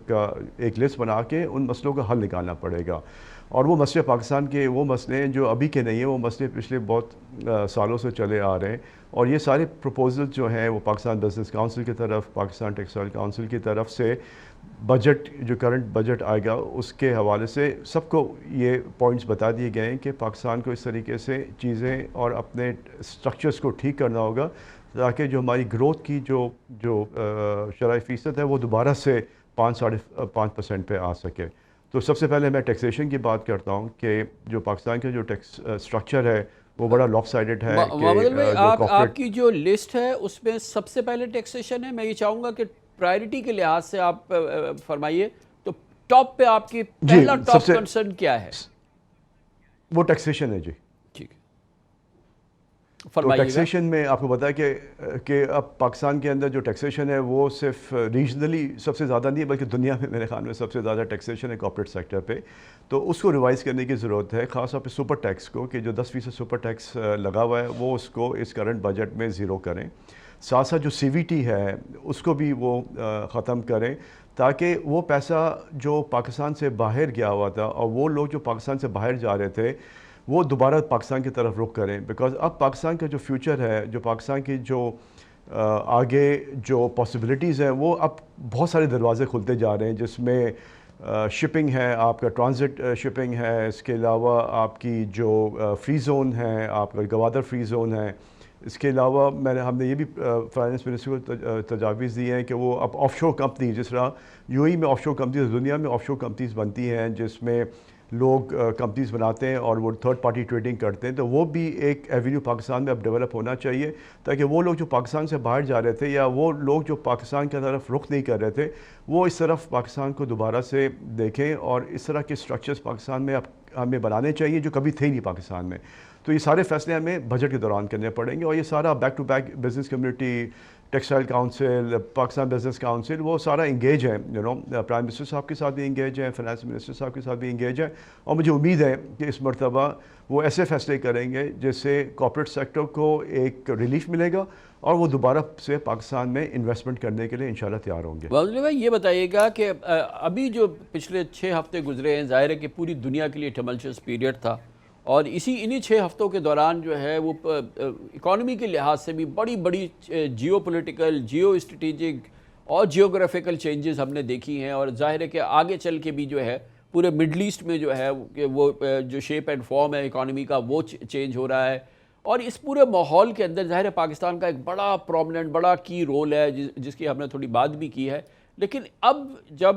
کا ایک لسٹ بنا کے ان مسئلوں کا حل نکالنا پڑے گا. اور وہ مسئلے پاکستان کے وہ مسئلے ہیں جو ابھی کے نہیں ہیں, وہ مسئلے پچھلے بہت سالوں سے چلے آ رہے ہیں. اور یہ سارے پروپوزل جو ہیں وہ پاکستان بزنس کاؤنسل کی طرف, پاکستان ٹیکسٹائل کاؤنسل کی طرف سے بجٹ جو کرنٹ بجٹ آئے گا اس کے حوالے سے سب کو یہ پوائنٹس بتا دیے گئے ہیں کہ پاکستان کو اس طریقے سے چیزیں اور اپنے اسٹرکچرز کو ٹھیک کرنا ہوگا تاکہ جو ہماری گروتھ کی جو شرح فیصد ہے وہ دوبارہ سے 5.5% پہ آ سکے. تو سب سے پہلے میں ٹیکسیشن کی بات کرتا ہوں کہ جو پاکستان کا جو ٹیکس اسٹرکچر ہے وہ بڑا لاپ سائڈڈ ہے. آپ کی جو لسٹ ہے اس میں سب سے پہلے ٹیکسیشن ہے. میں یہ چاہوں گا کہ پرائرٹی کے لحاظ سے آپ فرمائیے تو ٹاپ پہ آپ کی پہلا ٹاپ کنسرن کیا ہے؟ وہ ٹیکسیشن ہے جی. ٹھیک ہے, تو ٹیکسیشن میں آپ کو بتا کہ اب پاکستان کے اندر جو ٹیکسیشن ہے وہ صرف ریجنلی سب سے زیادہ نہیں ہے بلکہ دنیا میں میرے خیال میں سب سے زیادہ ٹیکسیشن ہے کارپوریٹ سیکٹر پہ. تو اس کو ریوائز کرنے کی ضرورت ہے, خاص طور پہ سپر ٹیکس کو, کہ جو 10% سپر ٹیکس لگا ہوا ہے وہ اس کو اس کرنٹ بجٹ میں زیرو کریں. ساتھ ساتھ جو سی وی ٹی ہے اس کو بھی وہ ختم کریں تاکہ وہ پیسہ جو پاکستان سے باہر گیا ہوا تھا اور وہ لوگ جو پاکستان سے باہر جا رہے تھے وہ دوبارہ پاکستان کی طرف رخ کریں. بیکاز اب پاکستان کا جو فیوچر ہے, جو پاکستان کی جو آگے جو پاسبلٹیز ہیں وہ اب بہت سارے دروازے کھلتے جا رہے ہیں, جس میں شپنگ ہے, آپ کا ٹرانزٹ شپنگ ہے, اس کے علاوہ آپ کی جو فری زون ہے, آپ کا گوادر فری زون ہے. اس کے علاوہ ہم نے یہ بھی فائنانس منسٹر کو تجاویز دی ہیں کہ وہ اب آف شور کمپنی, جس طرح یو اے میں آف شور کمپنیز, دنیا میں آف شور کمپنیز بنتی ہیں جس میں لوگ کمپنیز بناتے ہیں اور وہ تھرڈ پارٹی ٹریڈنگ کرتے ہیں, تو وہ بھی ایک ایونیو پاکستان میں اب ڈیولپ ہونا چاہیے تاکہ وہ لوگ جو پاکستان سے باہر جا رہے تھے یا وہ لوگ جو پاکستان کی طرف رخ نہیں کر رہے تھے وہ اس طرف پاکستان کو دوبارہ سے دیکھیں. اور اس طرح کے اسٹرکچرز پاکستان میں اب ہمیں بنانے چاہیے جو کبھی تھے نہیں پاکستان میں. تو یہ سارے فیصلے ہمیں بجٹ کے دوران کرنے پڑیں گے, اور یہ سارا back to back business community, textile council, Pakistan business council, وہ سارا انگیج ہیں. پرائم منسٹر صاحب کے ساتھ بھی انگیج ہیں, فائنانس منسٹر صاحب کے ساتھ بھی انگیج ہیں, اور مجھے امید ہے کہ اس مرتبہ وہ ایسے فیصلے کریں گے جس سے کارپوریٹ سیکٹر کو ایک ریلیف ملے گا اور وہ دوبارہ سے پاکستان میں انویسٹمنٹ کرنے کے لیے انشاءاللہ تیار ہوں گے. فاضل بھائی یہ بتائیے گا کہ ابھی جو پچھلے 6 ہفتے گزرے ہیں, ظاہر ہے کہ پوری دنیا کے لیے ٹملچس پیریڈ تھا, اور انہی 6 ہفتوں کے دوران جو ہے وہ اکانومی کے لحاظ سے بھی بڑی جیو پولیٹیکل, جیو اسٹریٹجک اور جیوگرافیکل چینجز ہم نے دیکھی ہیں. اور ظاہر ہے کہ آگے چل کے بھی جو ہے پورے مڈل ایسٹ میں جو ہے وہ جو شیپ اینڈ فارم ہے اکانومی کا وہ چینج ہو رہا ہے. اور اس پورے ماحول کے اندر ظاہر ہے پاکستان کا ایک بڑا پرومیننٹ, بڑا کی رول ہے جس کی ہم نے تھوڑی بات بھی کی ہے. لیکن اب جب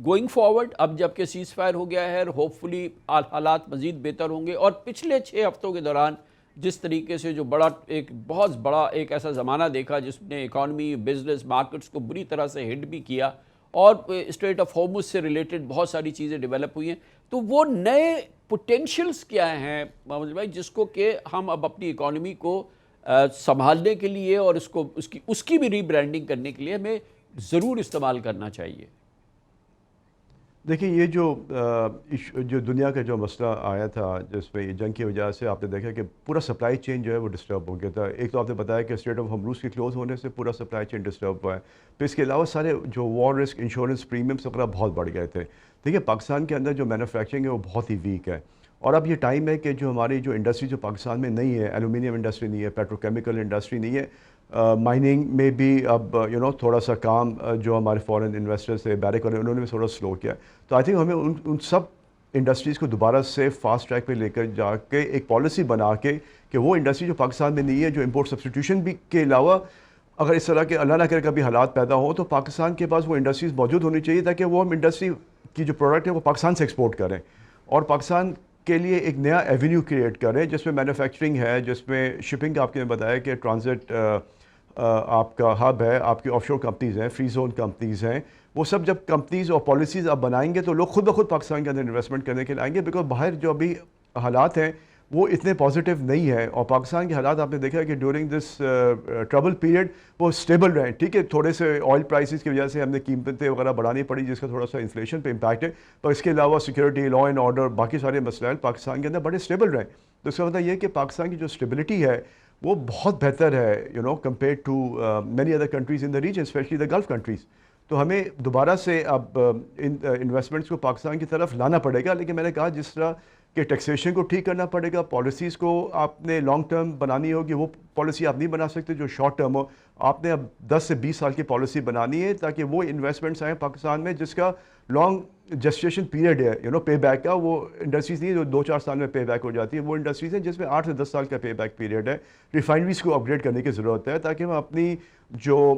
گوئنگ فارورڈ, اب جب کہ سیز فائر ہو گیا ہے, ہوپ فلی حالات مزید بہتر ہوں گے, اور پچھلے 6 ہفتوں کے دوران جس طریقے سے جو بہت بڑا ایک ایسا زمانہ دیکھا جس نے اکانومی, بزنس, مارکیٹس کو بری طرح سے ہٹ بھی کیا, اور اسٹریٹ آف ہارمز سے ریلیٹڈ بہت ساری چیزیں ڈیولپ ہوئی ہیں. تو وہ نئے پوٹینشیلز کیا ہیں محمد بھائی جس کو کہ ہم اب اپنی اکانومی کو سنبھالنے کے لیے اور اس کی بھی ری برانڈنگ کرنے کے لیے ہمیں ضرور استعمال کرنا چاہیے؟ دیکھیں یہ جو دنیا کا جو مسئلہ آیا تھا جس میں جنگ کی وجہ سے آپ نے دیکھا کہ پورا سپلائی چین جو ہے وہ ڈسٹرب ہو گیا تھا. ایک تو آپ نے بتایا کہ اسٹریٹ آف ہارمز کے کلوز ہونے سے پورا سپلائی چین ڈسٹرب ہوا ہے. پھر اس کے علاوہ سارے جو وار رسک انشورنس پریمیمس وغیرہ بہت بڑھ گئے تھے. دیکھیے پاکستان کے اندر جو مینوفیکچرنگ ہے وہ بہت ہی ویک ہے, اور اب یہ ٹائم ہے کہ جو ہماری جو انڈسٹری جو پاکستان میں نہیں ہے, ایلومینیم انڈسٹری نہیں ہے, پیٹروکیمیکل انڈسٹری نہیں ہے, مائننگ میں بھی اب تھوڑا سا کام جو ہمارے فورن انویسٹرز تھے بیرک والے انہوں نے بھی تھوڑا سلو کیا. تو آئی تھنک ہمیں ان سب انڈسٹریز کو دوبارہ سے فاسٹ ٹریک پہ لے کر جا کے ایک پالیسی بنا کے کہ وہ انڈسٹری جو پاکستان میں نہیں ہے, جو امپورٹ سبسٹیوشن بھی کے علاوہ اگر اس طرح کے اللہ نہ کرے کبھی حالات پیدا ہوں تو پاکستان کے پاس وہ انڈسٹریز موجود ہونی چاہیے تاکہ وہ ہم انڈسٹری کی جو پروڈکٹ ہے وہ پاکستان سے ایکسپورٹ کریں اور پاکستان کے لیے ایک نیا ایونیو کریٹ کریں جس میں مینوفیکچرنگ ہے, جس میں شپنگ کا آپ نے بتایا کہ ٹرانزٹ آپ کا ہب ہے, آپ کی آف شور کمپنیز ہیں, فری زون کمپنیز ہیں, وہ سب جب کمپنیز اور پالیسیز آپ بنائیں گے تو لوگ خود بخود پاکستان کے اندر انویسٹمنٹ کرنے کے لیے آئیں گے, بیکاز باہر جو ابھی حالات ہیں وہ اتنے پازیٹیو نہیں ہیں. اور پاکستان کے حالات آپ نے دیکھا کہ ڈیورنگ دس ٹربل پیریڈ وہ اسٹیبل رہے. ٹھیک ہے, تھوڑے سے آئل پرائسز کی وجہ سے ہم نے قیمتیں وغیرہ بڑھانی پڑی جس کا تھوڑا سا انفلیشن پہ امپیکٹ ہے, پر اس کے علاوہ سیکورٹی, لا اینڈ آرڈر, باقی سارے مسائل پاکستان کے اندر بڑے اسٹیبل رہے. تو اس کا مطلب یہ کہ پاکستان کی جو اسٹیبلٹی ہے وہ بہت بہتر ہے compare to many other countries in the region, especially the Gulf countries. تو ہمیں دوبارہ سے اب ان انویسٹمنٹس کو پاکستان کی طرف لانا پڑے گا, لیکن میں نے کہا جس طرح کہ ٹیکسیشن کو ٹھیک کرنا پڑے گا, پالیسیز کو آپ نے لانگ ٹرم بنانی ہوگی, وہ پالیسی آپ نہیں بنا سکتے جو شارٹ ٹرم ہو. آپ نے اب 10 سے 20 سال کی پالیسی بنانی ہے تاکہ وہ انویسٹمنٹس آئیں پاکستان میں جس کا لانگ جسٹیشن پیریڈ ہے پے بیک کا. وہ انڈسٹریز نہیں جو 2-4 سال میں پے بیک ہو جاتی ہے, وہ انڈسٹریز ہیں جس میں 8 سے 10 سال کا پے بیک پیریڈ ہے. ریفائنریز کو اپگریڈ کرنے کی ضرورت ہے تاکہ ہم اپنی جو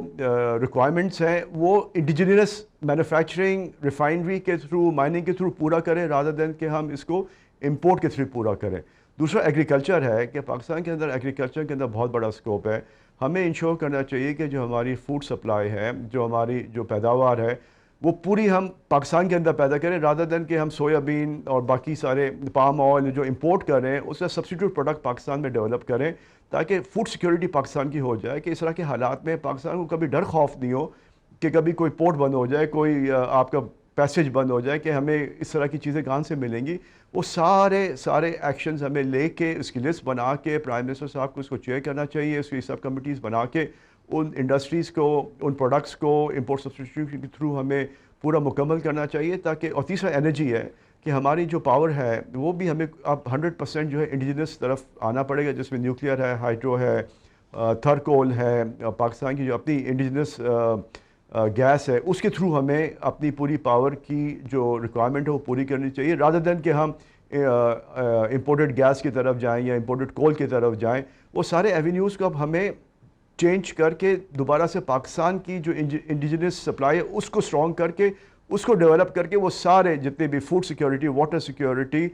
ریکوائرمنٹس ہیں وہ انڈیجینس مینوفیکچرنگ ریفائنری کے تھرو, مائننگ کے تھرو پورا کریں رادر دین کہ ہم اس کو امپورٹ کے تھرو پورا کریں. دوسرا ایگریکلچر ہے کہ پاکستان کے اندر ایگریکلچر کے اندر بہت بڑا اسکوپ ہے. ہمیں انشور کرنا چاہیے کہ جو ہماری فوڈ سپلائی ہے, جو ہماری جو پیداوار ہے وہ پوری ہم پاکستان کے اندر پیدا کریں رادر دین کہ ہم سویا بین اور باقی سارے پام آئل جو امپورٹ کر رہے ہیں اس کا سبسٹیٹیوٹ پروڈکٹ پاکستان میں ڈیولپ کریں تاکہ فوڈ سیکیورٹی پاکستان کی ہو جائے, کہ اس طرح کے حالات میں پاکستان کو کبھی ڈر خوف نہیں ہو کہ کبھی کوئی پورٹ بند ہو جائے, کوئی آپ کا پیسیج بند ہو جائے کہ ہمیں اس طرح کی چیزیں کہاں سے ملیں گی. وہ سارے ایکشنز ہمیں لے کے اس کی لسٹ بنا کے پرائم منسٹر صاحب کو اس کو چیئر کرنا چاہیے, اس کی سب کمیٹیز بنا کے ان انڈسٹریز کو, ان پروڈکٹس کو امپورٹ سبسٹیٹیوشن کے تھرو ہمیں پورا مکمل کرنا چائی تاکہ. اور تیسرا انرجی ہے کہ ہماری جو پاور ہے وہ بھی ہمیں اب 100% جو ہے انڈیجنس طرف آنا پڑے گا, جس میں نیوکلیئر ہے, ہائیڈرو ہے, تھرکول ہے, پاکستان کی جو اپنی انڈیجنس گیس ہے اس کے تھرو ہمیں اپنی پوری پاور کی جو ریکوائرمنٹ ہے وہ پوری کرنی چاہیے رادر دین کہ ہم امپورٹڈ گیس کی طرف جائیں یا امپورٹڈ کول کی طرف جائیں. وہ سارے ایونیوز کو اب ہمیں چینج کر کے دوبارہ سے پاکستان کی جو انڈیجنس سپلائی ہے اس کو اسٹرانگ کر کے, اس کو ڈیولپ کر کے وہ سارے جتنے بھی فوڈ سیکیورٹی, واٹر سیکیورٹی,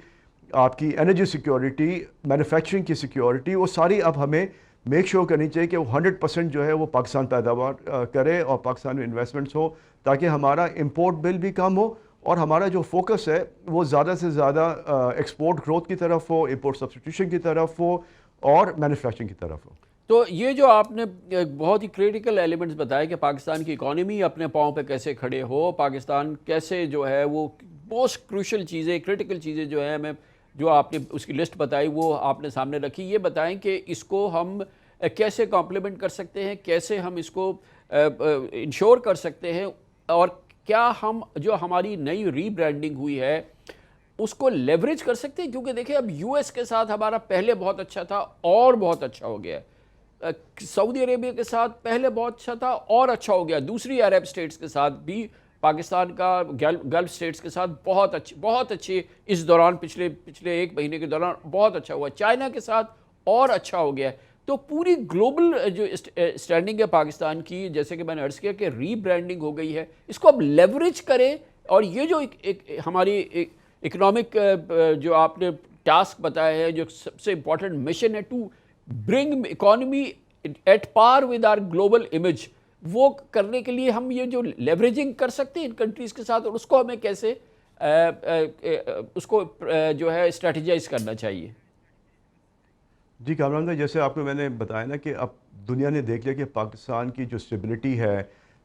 آپ کی انرجی سیکیورٹی, مینوفیکچرنگ کی سیکیورٹی, وہ ساری اب ہمیں میک شور کرنی چاہیے کہ وہ 100% جو ہے وہ پاکستان پیداوار کرے اور پاکستان میں انویسٹمنٹس ہو تاکہ ہمارا امپورٹ بل بھی کم ہو اور ہمارا جو فوکس ہے وہ زیادہ سے زیادہ ایکسپورٹ گروتھ کی طرف ہو, امپورٹ سبسٹیٹیوشن کی طرف ہو اور مینوفیکچرنگ کی طرف ہو. تو یہ جو آپ نے بہت ہی کریٹیکل ایلیمنٹس بتائے کہ پاکستان کی اکانومی اپنے پاؤں پہ کیسے کھڑے ہو, پاکستان کیسے جو ہے وہ موسٹ کروشل چیزیں, کریٹیکل چیزیں جو ہیں ہمیں, جو آپ نے اس کی لسٹ بتائی وہ آپ نے سامنے رکھی. یہ بتائیں کہ اس کو ہم کیسے کمپلیمنٹ کر سکتے ہیں, کیسے ہم اس کو انشور کر سکتے ہیں, اور کیا ہم جو ہماری نئی ری برانڈنگ ہوئی ہے اس کو لیوریج کر سکتے ہیں, کیونکہ دیکھیں اب یو ایس کے ساتھ ہمارا پہلے بہت اچھا تھا اور بہت اچھا ہو گیا ہے, سعودی عربیہ کے ساتھ پہلے بہت اچھا تھا اور اچھا ہو گیا, دوسری عرب اسٹیٹس کے ساتھ بھی پاکستان کا گلف اسٹیٹس کے ساتٹ بہت اچھے اس دوران پچھلے 1 مہینے کے دوران بہت اچھا ہوا, چائنا کے ساتھ اور اچھا ہو گیا. تو پوری گلوبل جو اسٹینڈنگ ہے پاکستان کی, جیسے کہ میں نے عرض کیا کہ ری برانڈنگ ہو گئی ہے, اس کو اب لیوریج کریں. اور یہ جو ہماری اکنامک جو آپ نے ٹاسک بتایا ہے, جو سب سے امپورٹنٹ مشن ہے, to bring economy at par with our global image, وہ کرنے کے لیے ہم یہ جو لیوریجنگ کر سکتے ہیں ان کنٹریز کے ساتھ، اور اس کو ہمیں کیسے اس کو جو ہے اسٹریٹجائز کرنا چاہیے؟ جی کامران بھائی، جیسے آپ کو میں نے بتایا نا کہ اب دنیا نے دیکھ لیا کہ پاکستان کی جو اسٹیبلٹی ہے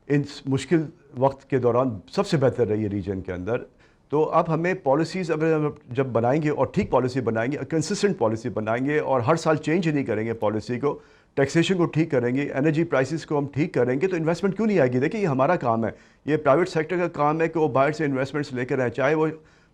ان مشکل وقت کے دوران سب سے بہتر رہی ہے ریجن کے اندر. تو اب ہمیں پالیسیز اگر جب بنائیں گے اور ٹھیک پالیسی بنائیں گے، کنسسٹنٹ پالیسی بنائیں گے اور ہر سال چینج نہیں کریں گے پالیسی کو، ٹیکسیشن کو ٹھیک کریں گے، انرجی پرائسز کو ہم ٹھیک کریں گے، تو انویسٹمنٹ کیوں نہیں آئے گی؟ دیکھیں یہ ہمارا کام ہے، یہ پرائیویٹ سیکٹر کا کام ہے کہ وہ باہر سے انویسٹمنٹس لے کر آئیں، چاہے وہ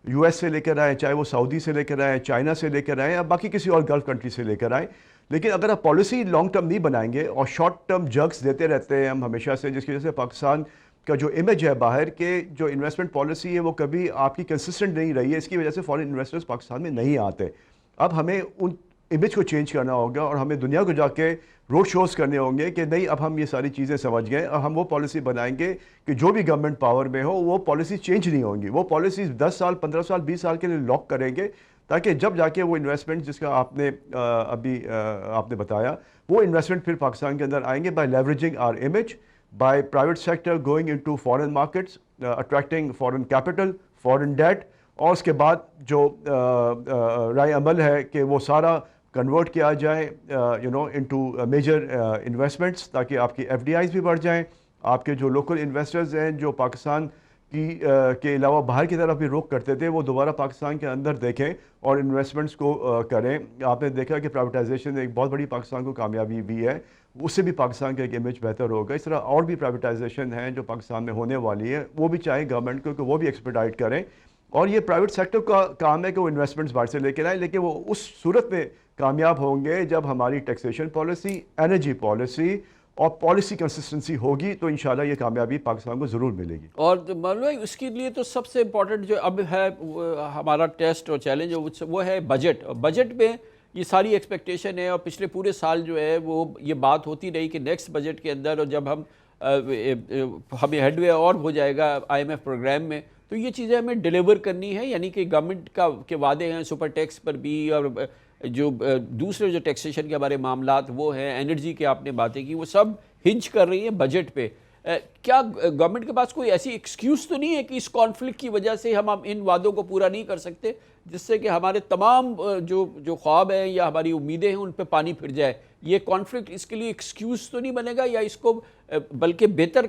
یو ایس سے لے کر آئیں، چاہے وہ سعودی سے لے کر آئیں، چائنا سے لے کر آئیں یا باقی کسی اور گلف کنٹری سے لے کر آئیں. لیکن اگر آپ پالیسی لانگ ٹرم نہیں بنائیں گے اور شارٹ ٹرم جگس دیتے رہتے ہیں ہم ہمیشہ سے، جس کی وجہ سے پاکستان کا جو امیج ہے باہر کے جو انویسٹمنٹ پالیسی ہے وہ کبھی آپ کی کنسسٹنٹ نہیں رہی ہے، اس کی وجہ سے فارن انویسٹرز پاکستان میں نہیں آتے. اب ہمیں ان امیج کو چینج کرنا ہوگا اور ہمیں دنیا کو جا کے روڈ شوز کرنے ہوں گے کہ نہیں اب ہم یہ ساری چیزیں سمجھ گئے اور ہم وہ پالیسی بنائیں گے کہ جو بھی گورنمنٹ پاور میں ہو وہ پالیسی چینج نہیں ہوں گی، وہ پالیسیز 10 سال 15 سال 20 سال کے لیے لاک کریں گے، تاکہ جب جا کے وہ انویسٹمنٹ جس کا آپ نے ابھی آپ نے بتایا وہ انویسٹمنٹ پھر پاکستان کے اندر آئیں گے by leveraging our image, by private sector going into foreign markets, attracting foreign capital, foreign debt, اور اس کے بعد جو رائے عمل ہے کہ وہ سارا کنورٹ کیا جائے انٹو میجر انویسٹمنٹس، تاکہ آپ کی ایف ڈی آئیز بھی بڑھ جائیں، آپ کے جو لوکل انویسٹرز ہیں جو پاکستان کے علاوہ باہر کی طرف بھی رخ کرتے تھے وہ دوبارہ پاکستان کے اندر دیکھیں اور انویسٹمنٹس کو کریں. آپ نے دیکھا کہ پرائیویٹائزیشن ایک بہت بڑی پاکستان کو کامیابی بھی ہے، اس سے بھی پاکستان کا ایک امیج بہتر ہوگا. اس طرح اور بھی پرائیویٹائزیشن ہیں جو پاکستان میں ہونے والی ہے، وہ بھی چاہیں گورنمنٹ کو کہ وہ بھی ایکسپیڈائٹ کریں. اور یہ پرائیویٹ سیکٹر کا کام ہے کہ وہ انویسٹمنٹس باہر سے لے کے آئیں، لیکن وہ اس صورت میں کامیاب ہوں گے جب ہماری ٹیکسیشن پالیسی، انرجی پالیسی اور پالیسی کنسسٹنسی ہوگی، تو انشاءاللہ یہ کامیابی پاکستان کو ضرور ملے گی. اور معلوم ہے اس کے لیے تو سب سے امپورٹنٹ جو اب ہے ہمارا ٹیسٹ اور چیلنج وہ ہے بجٹ. بجٹ میں یہ ساری ایکسپیکٹیشن ہے، اور پچھلے پورے سال جو ہے وہ یہ بات ہوتی رہی کہ نیکسٹ بجٹ کے اندر، اور جب ہمیں ہیڈ وے اور ہو جائے گا آئی ایم ایف پروگرام میں، تو یہ چیزیں ہمیں ڈیلیور کرنی ہے. یعنی کہ گورنمنٹ کے وعدے ہیں سپر ٹیکس پر بھی، اور جو دوسرے جو ٹیکسیشن کے ہمارے معاملات وہ ہیں، انرجی کے آپ نے باتیں کی، وہ سب ہنج کر رہی ہیں بجٹ پہ. کیا گورنمنٹ کے پاس کوئی ایسی ایکسکیوز تو نہیں ہے کہ اس کانفلکٹ کی وجہ سے ہم ان وعدوں کو پورا نہیں کر سکتے، جس سے کہ ہمارے تمام جو خواب ہیں یا ہماری امیدیں ہیں ان پہ پانی پھر جائے؟ یہ کانفلکٹ اس کے لیے ایکسکیوز تو نہیں بنے گا، یا اس کو بلکہ بہتر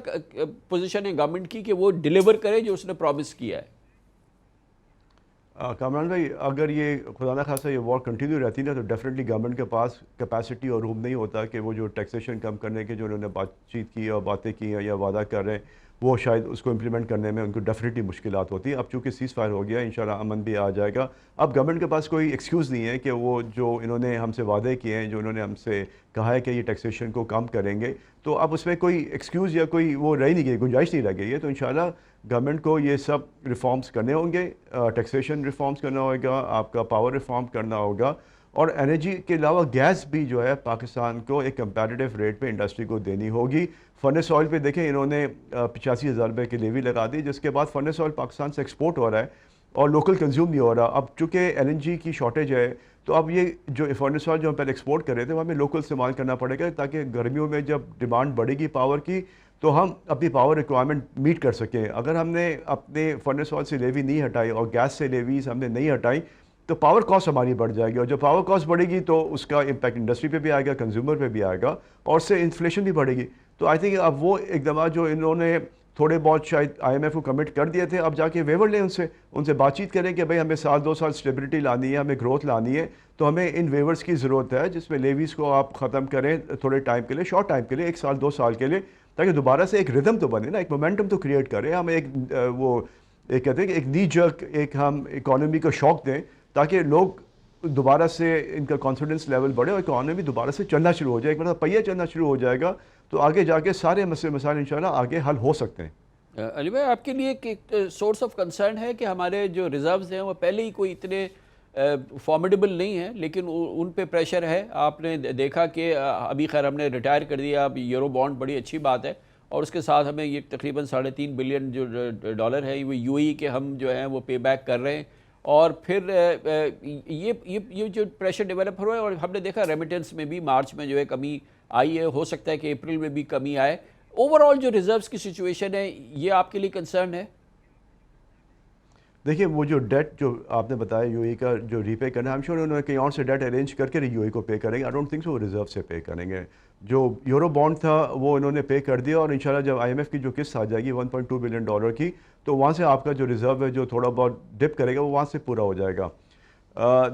پوزیشن ہے گورنمنٹ کی کہ وہ ڈیلیور کرے جو اس نے پرومس کیا ہے؟ کامران بھائی، اگر یہ خدا نہ خاصہ یہ وار کنٹینیو رہتی نا تو ڈیفینیٹلی گورنمنٹ کے پاس کیپیسٹی اور روم نہیں ہوتا کہ وہ جو ٹیکسیشن کم کرنے کے جو انہوں نے بات چیت کی اور باتیں کی ہیں یا وعدہ کر رہے ہیں وہ شاید اس کو امپلیمنٹ کرنے میں ان کو ڈیفینیٹلی مشکلات ہوتی ہیں. اب چونکہ سیز فائر ہو گیا ہے، انشاءاللہ امن بھی آ جائے گا. اب گورنمنٹ کے پاس کوئی ایکسکیوز نہیں ہے کہ وہ جو انہوں نے ہم سے وعدے کیے ہیں، جو انہوں نے ہم سے کہا ہے کہ یہ ٹیکسیشن کو کم کریں گے، تو اب اس میں کوئی ایکسکیوز یا کوئی وہ رہ نہیں گئی، گنجائش نہیں رہ گئی ہے. تو انشاءاللہ گورنمنٹ کو یہ سب ریفارمز کرنے ہوں گے، ٹیکسیشن ریفارمز کرنا ہوگا، آپ کا پاور ریفارم کرنا ہوگا، اور انرجی کے علاوہ گیس بھی جو ہے پاکستان کو ایک کمپیٹیٹیو ریٹ پہ انڈسٹری کو دینی ہوگی. فرنس آئل پہ دیکھیں انہوں نے 85,000 روپے کی لیوی لگا دی، جس کے بعد فرنس آئل پاکستان سے ایکسپورٹ ہو رہا ہے اور لوکل کنزیوم نہیں ہو رہا. اب چونکہ ایل این جی کی شارٹیج ہے تو اب یہ جو فرنس آئل جو ہم پہلے ایکسپورٹ کر رہے تھے وہ ہمیں لوکل استعمال کرنا پڑے گا، تاکہ گرمیوں میں جب ڈیمانڈ بڑھے گی پاور کی تو ہم اپنی پاور ریکوائرمنٹ میٹ کر سکیں. اگر ہم نے اپنے فرنس آئل سے لیوی نہیں ہٹائی اور گیس سے لیویز ہم نے نہیں ہٹائی تو پاور کاسٹ ہماری بڑھ جائے گی، اور جب پاور کاسٹ بڑھے گی تو اس کا امپیکٹ انڈسٹری پہ بھی آئے گا، کنزیومر پہ بھی آئے گا، اور اس سے انفلیشن بھی بڑھے گی. تو آئی تھنک اب وہ اقدامات جو انہوں نے تھوڑے بہت شاید آئی ایم ایف کو کمٹ کر دیے تھے، اب جا کے ویور لیں ان سے بات چیت کریں کہ بھائی ہمیں سال 2 سال اسٹیبلٹی لانی ہے، ہمیں گروتھ لانی ہے، تو ہمیں ان ویورز کی ضرورت ہے جس میں لیویز کو آپ ختم کریں تھوڑے ٹائم کے لیے، شارٹ ٹائم کے لیے، 1 سال 2 سال کے لیے، تاکہ دوبارہ سے ایک ردم تو بنے نا، ایک مومنٹم تو کریٹ کریں. ہم ایک کہتے ہیں کہ ایک نی جرک ایک ہم اکانومی کو شوق دیں تاکہ لوگ دوبارہ سے ان کا کانفیڈنس لیول بڑھے اور اکانومی دوبارہ سے چلنا شروع ہو جائے. ایک مرتبہ پہیہ چلنا شروع ہو جائے گا تو آگے جا کے سارے مسائل انشاءاللہ آگے حل ہو سکتے ہیں. علی بھائی، آپ کے لیے ایک سورس آف کنسرن ہے کہ ہمارے جو ریزروز ہیں وہ پہلے ہی کوئی اتنے فارمیڈیبل نہیں ہیں، لیکن ان پہ پریشر ہے. آپ نے دیکھا کہ ابھی خیر ہم نے ریٹائر کر دیا، اب یورو بانڈ بڑی اچھی بات ہے، اور اس کے ساتھ ہمیں یہ تقریباً 3.5 بلین جو ڈالر ہے وہ یو اے کے ہم جو ہیں وہ پے بیک کر رہے ہیں. اور پھر یہ جو پریشر ڈیولپ ہو رہا ہے، اور ہم نے دیکھا ریمیٹنس میں بھی مارچ میں جو ہے کمی آئی ہے، ہو سکتا ہے کہ اپریل میں بھی کمی آئے. اوور آل جو ریزروز کی سچویشن ہے یہ آپ کے لیے کنسرن ہے؟ دیکھیے وہ جو ڈیٹ جو آپ نے بتایا یو اے کا جو ری پے کرنا ہے، ہم شور انہوں نے کہیں اور سے ڈیٹ ارینج کر کے یو اے کو پے کریں گے. آئی ڈونٹ تھنک سو وہ ریزرو سے پے کریں گے. جو یورو بانڈ تھا وہ انہوں نے پے کر دیا، اور انشاءاللہ جب آئی ایم ایف کی جو قسط آ جائے گی $1.2 بلین کی، تو وہاں سے آپ کا جو ریزرو ہے جو تھوڑا بہت ڈپ کرے گا وہ وہاں سے پورا ہو جائے گا.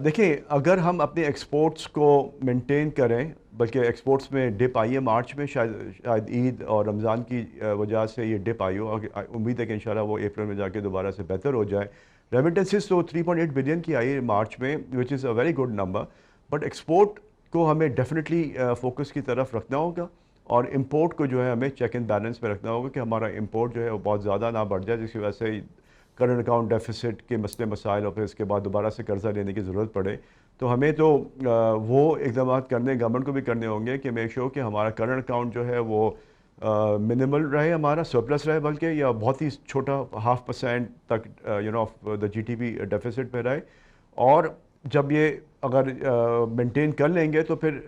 دیکھیں اگر ہم اپنے ایکسپورٹس کو مینٹین کریں، بلکہ ایکسپورٹس میں ڈپ آئی ہے مارچ میں، شاید عید اور رمضان کی وجہ سے یہ ڈپ آئی ہو، امید ہے کہ انشاءاللہ وہ اپریل میں جا کے دوبارہ سے بہتر ہو جائے. ریمیٹنسز تو 3.8 بلین کی آئی ہے مارچ میں، which is a very good number. But export کو ہمیں ڈیفینیٹلی فوکس کی طرف رکھنا ہوگا، اور امپورٹ کو جو ہے ہمیں چیک اینڈ بیلنس میں رکھنا ہوگا کہ ہمارا امپورٹ جو ہے وہ بہت زیادہ نہ بڑھ جائے، جس کی وجہ سے کرنٹ اکاؤنٹ ڈیفیسٹ کے مسئلے مسائل اور پھر اس کے بعد دوبارہ سے قرضہ لینے کی ضرورت پڑے. تو ہمیں تو وہ اقدامات کرنے گورنمنٹ کو بھی کرنے ہوں گے کہ میک شور کہ ہمارا کرنٹ اکاؤنٹ جو ہے وہ منیمل رہے، ہمارا سرپلس رہے، بلکہ یا بہت ہی چھوٹا 0.5% تک of the G D P deficit پہ رہے. اور جب یہ اگر مینٹین کر لیں گے تو پھر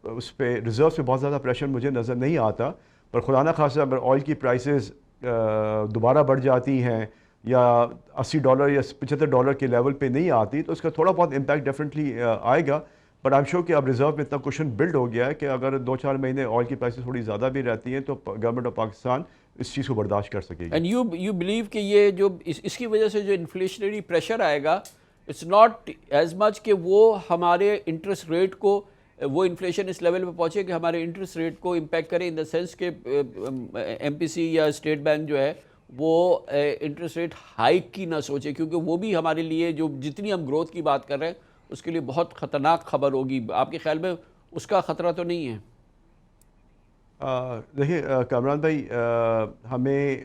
اس پہ ریزرو سے بہت زیادہ پریشر مجھے نظر نہیں آتا. پر خدا نہ خاصہ اگر آئل کی پرائسز دوبارہ بڑھ جاتی ہیں یا $80 یا $75 کے لیول پہ نہیں آتی تو اس کا تھوڑا بہت امپیکٹ ڈیفینیٹلی آئے گا. بٹ آئی ایم شیور کہ اب ریزرو میں اتنا کوشن بلڈ ہو گیا ہے کہ اگر 2-4 مہینے آئل کی پرائسز تھوڑی زیادہ بھی رہتی ہیں تو گورنمنٹ آف پاکستان اس چیز کو برداشت کر سکے گی. اینڈ یو بلیو کہ یہ جو اس کی وجہ سے جو انفلیشنری پریشر آئے گا اٹس ناٹ ایز مچ کہ وہ ہمارے انٹرسٹ ریٹ کو، وہ انفلیشن اس لیول پہ پہنچے کہ ہمارے انٹرسٹ ریٹ کو امپیکٹ کرے، ان دا سینس کہ ایم پی سی یا اسٹیٹ بینک جو ہے وہ انٹرسٹ ریٹ ہائیک کی نہ سوچے، کیونکہ وہ بھی ہمارے لیے جو جتنی ہم گروتھ کی بات کر رہے ہیں اس کے لیے بہت خطرناک خبر ہوگی. آپ کے خیال میں اس کا خطرہ تو نہیں ہے؟ دیکھیے کامران بھائی، ہمیں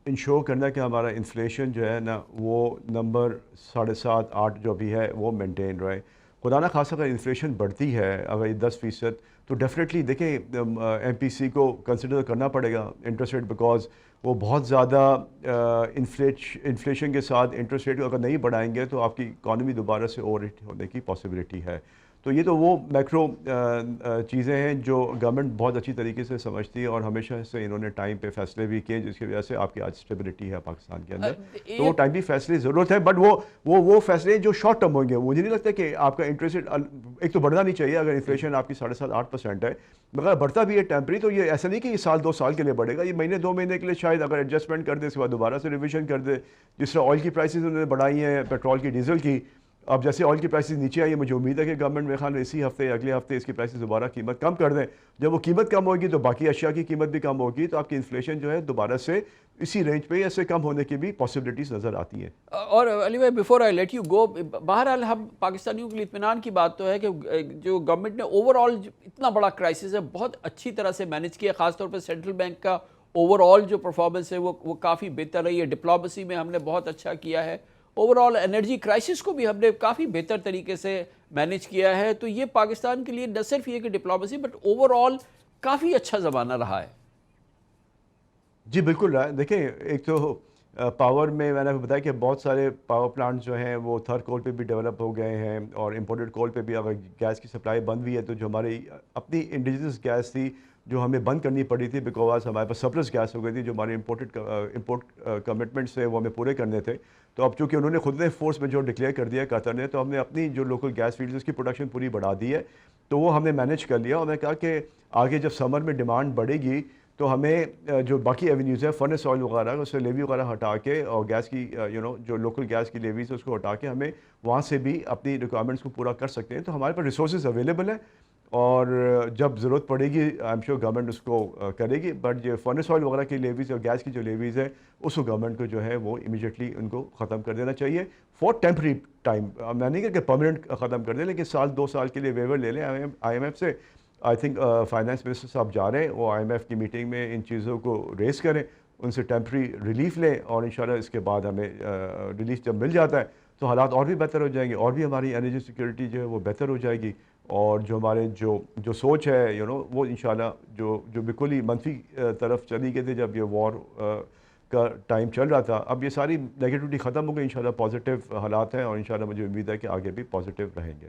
انشور کرنا کہ ہمارا انفلیشن جو ہے نا وہ نمبر 7.5-8 جو بھی ہے وہ مینٹین رہے. خدا نہ خاصا اگر انفلیشن بڑھتی ہے اگر 10% تو ڈیفینیٹلی دیکھیں ایم پی سی کو کنسیڈر کرنا پڑے گا انٹرسٹ ریٹ، بیکاز وہ بہت زیادہ انفلیشن کے ساتھ انٹرسٹ ریٹ اگر نہیں بڑھائیں گے تو آپ کی اکانومی دوبارہ سے اوور ہیٹ ہونے کی پاسبلٹی ہے. تو یہ تو وہ میکرو چیزیں ہیں جو گورنمنٹ بہت اچھی طریقے سے سمجھتی ہے، اور ہمیشہ سے انہوں نے ٹائم پہ فیصلے بھی کیے جس کی وجہ سے آپ کی آج اسٹیبلٹی ہے پاکستان کے اندر. تو وہ ٹائم بھی فیصلے ضرورت ہے، بٹ وہ فیصلے جو شارٹ ٹرم ہوں گے. مجھے نہیں لگتا کہ آپ کا انٹرسٹ ریٹ ایک تو بڑھنا نہیں چاہیے اگر انفلیشن آپ کی 7.5-8% ہے، مگر بڑھتا بھی ہے ٹیمپری. تو یہ ایسا نہیں کہ یہ 1-2 سال کے لیے بڑھے گا، یہ مہینے 2 مہینے کے لیے شاید اگر ایڈجسٹمنٹ کر دے اس کے بعد دوبارہ سے ریویژن کر دے. جس طرح آئل کی پرائسز انہوں نے بڑھائی ہیں، پیٹرول کی، ڈیزل کی، اب جیسے آئل کی پرائسز نیچے آئی ہے مجھے امید ہے کہ گورنمنٹ میرے خیال میں اسی ہفتے اگلے ہفتے اس کی پرائسز دوبارہ قیمت کم کر دیں. جب وہ قیمت کم ہوگی تو باقی اشیاء کی قیمت بھی کم ہوگی، تو آپ کی انفلیشن جو ہے دوبارہ سے اسی رینج پہ یا سے کم ہونے کی بھی پاسبلٹیز نظر آتی ہیں. اور علی بھائی before I let you go, بہرحال ہم پاکستانیوں کے لیے اطمینان کی بات تو ہے کہ جو گورنمنٹ نے اوور آل اتنا بڑا کرائسس ہے بہت اچھی طرح سے مینیج کیا، خاص طور پہ سینٹرل بینک کا اوور آل جو پرفارمنس ہے وہ کافی بہتر رہی ہے. ڈپلومیسی میں ہم نے بہت اچھا کیا ہے. اوور آل انرجی کرائسس کو بھی ہم نے کافی بہتر طریقے سے مینیج کیا ہے. تو یہ پاکستان کے لیے نہ صرف یہ کہ ڈپلومیسی بٹ اوور آل کافی اچھا زمانہ رہا ہے. جی بالکل رہا ہے. دیکھیں ایک تو پاور میں نے بتایا کہ بہت سارے پاور پلانٹس جو ہیں وہ تھر کول پہ بھی ڈیولپ ہو گئے ہیں، اور امپورٹڈ کول پہ بھی اگر گیس کی سپلائی بند ہوئی ہے تو جو ہماری اپنی انڈیجنس گیس تھی جو ہمیں بند کرنی پڑی تھی بیکاز ہمارے پاس سرپلس گیس ہو گئی تھی، جو ہمارے امپورٹ کمٹمنٹس تھے وہ ہمیں پورے کرنے تھے. تو اب چونکہ انہوں نے خود نے فورس میں جو ڈکلیئر کر دیا قطر نے، تو ہم نے اپنی جو لوکل گیس فیلڈز کی پروڈکشن پوری بڑھا دی ہے. تو وہ ہم نے مینیج کر لیا، اور میں نے کہا کہ آگے جب سمر میں ڈیمانڈ بڑھے گی تو ہمیں جو باقی ایونیوز ہیں فرنس آئل وغیرہ اس سے لیوی وغیرہ ہٹا کے، اور گیس کی جو لوکل گیس کی لیویز ہے اس کو ہٹا کے ہمیں وہاں سے بھی اپنی ریکوائرمنٹس کو پورا کر سکتے ہیں. تو ہمارے پاس ریسورسز اویلیبل ہیں، اور جب ضرورت پڑے گی آئی ایم شیور گورنمنٹ اس کو کرے گی. بٹ جو فرنس آئل وغیرہ کی لیویز اور گیس کی جو لیویز ہے اس کو گورنمنٹ کو جو ہے وہ امیجیٹلی ان کو ختم کر دینا چاہیے فار ٹیمپرری ٹائم. میں نہیں کہ پرماننٹ ختم کر دیں، لیکن 1-2 سال کے لیے ویور لے لیں آئی ایم ایف سے. آئی تھنک فائنانس منسٹر صاحب جا رہے ہیں، وہ آئی ایم ایف کی میٹنگ میں ان چیزوں کو ریز کریں، ان سے ٹیمپرری ریلیف لیں، اور انشاءاللہ اس کے بعد ہمیں ریلیف جب مل جاتا ہے تو حالات اور بھی بہتر ہو جائیں گے، اور بھی ہماری انرجی سیکورٹی جو ہے وہ بہتر ہو جائے گی. اور جو ہمارے جو سوچ ہے وہ انشاءاللہ جو بالکل ہی منفی طرف چلی گئی تھی جب یہ وار کا ٹائم چل رہا تھا، اب یہ ساری نیگیٹیوٹی ختم ہو گئی. انشاءاللہ پازیٹیو حالات ہیں، اور انشاءاللہ مجھے امید ہے کہ آگے بھی پازیٹیو رہیں گے.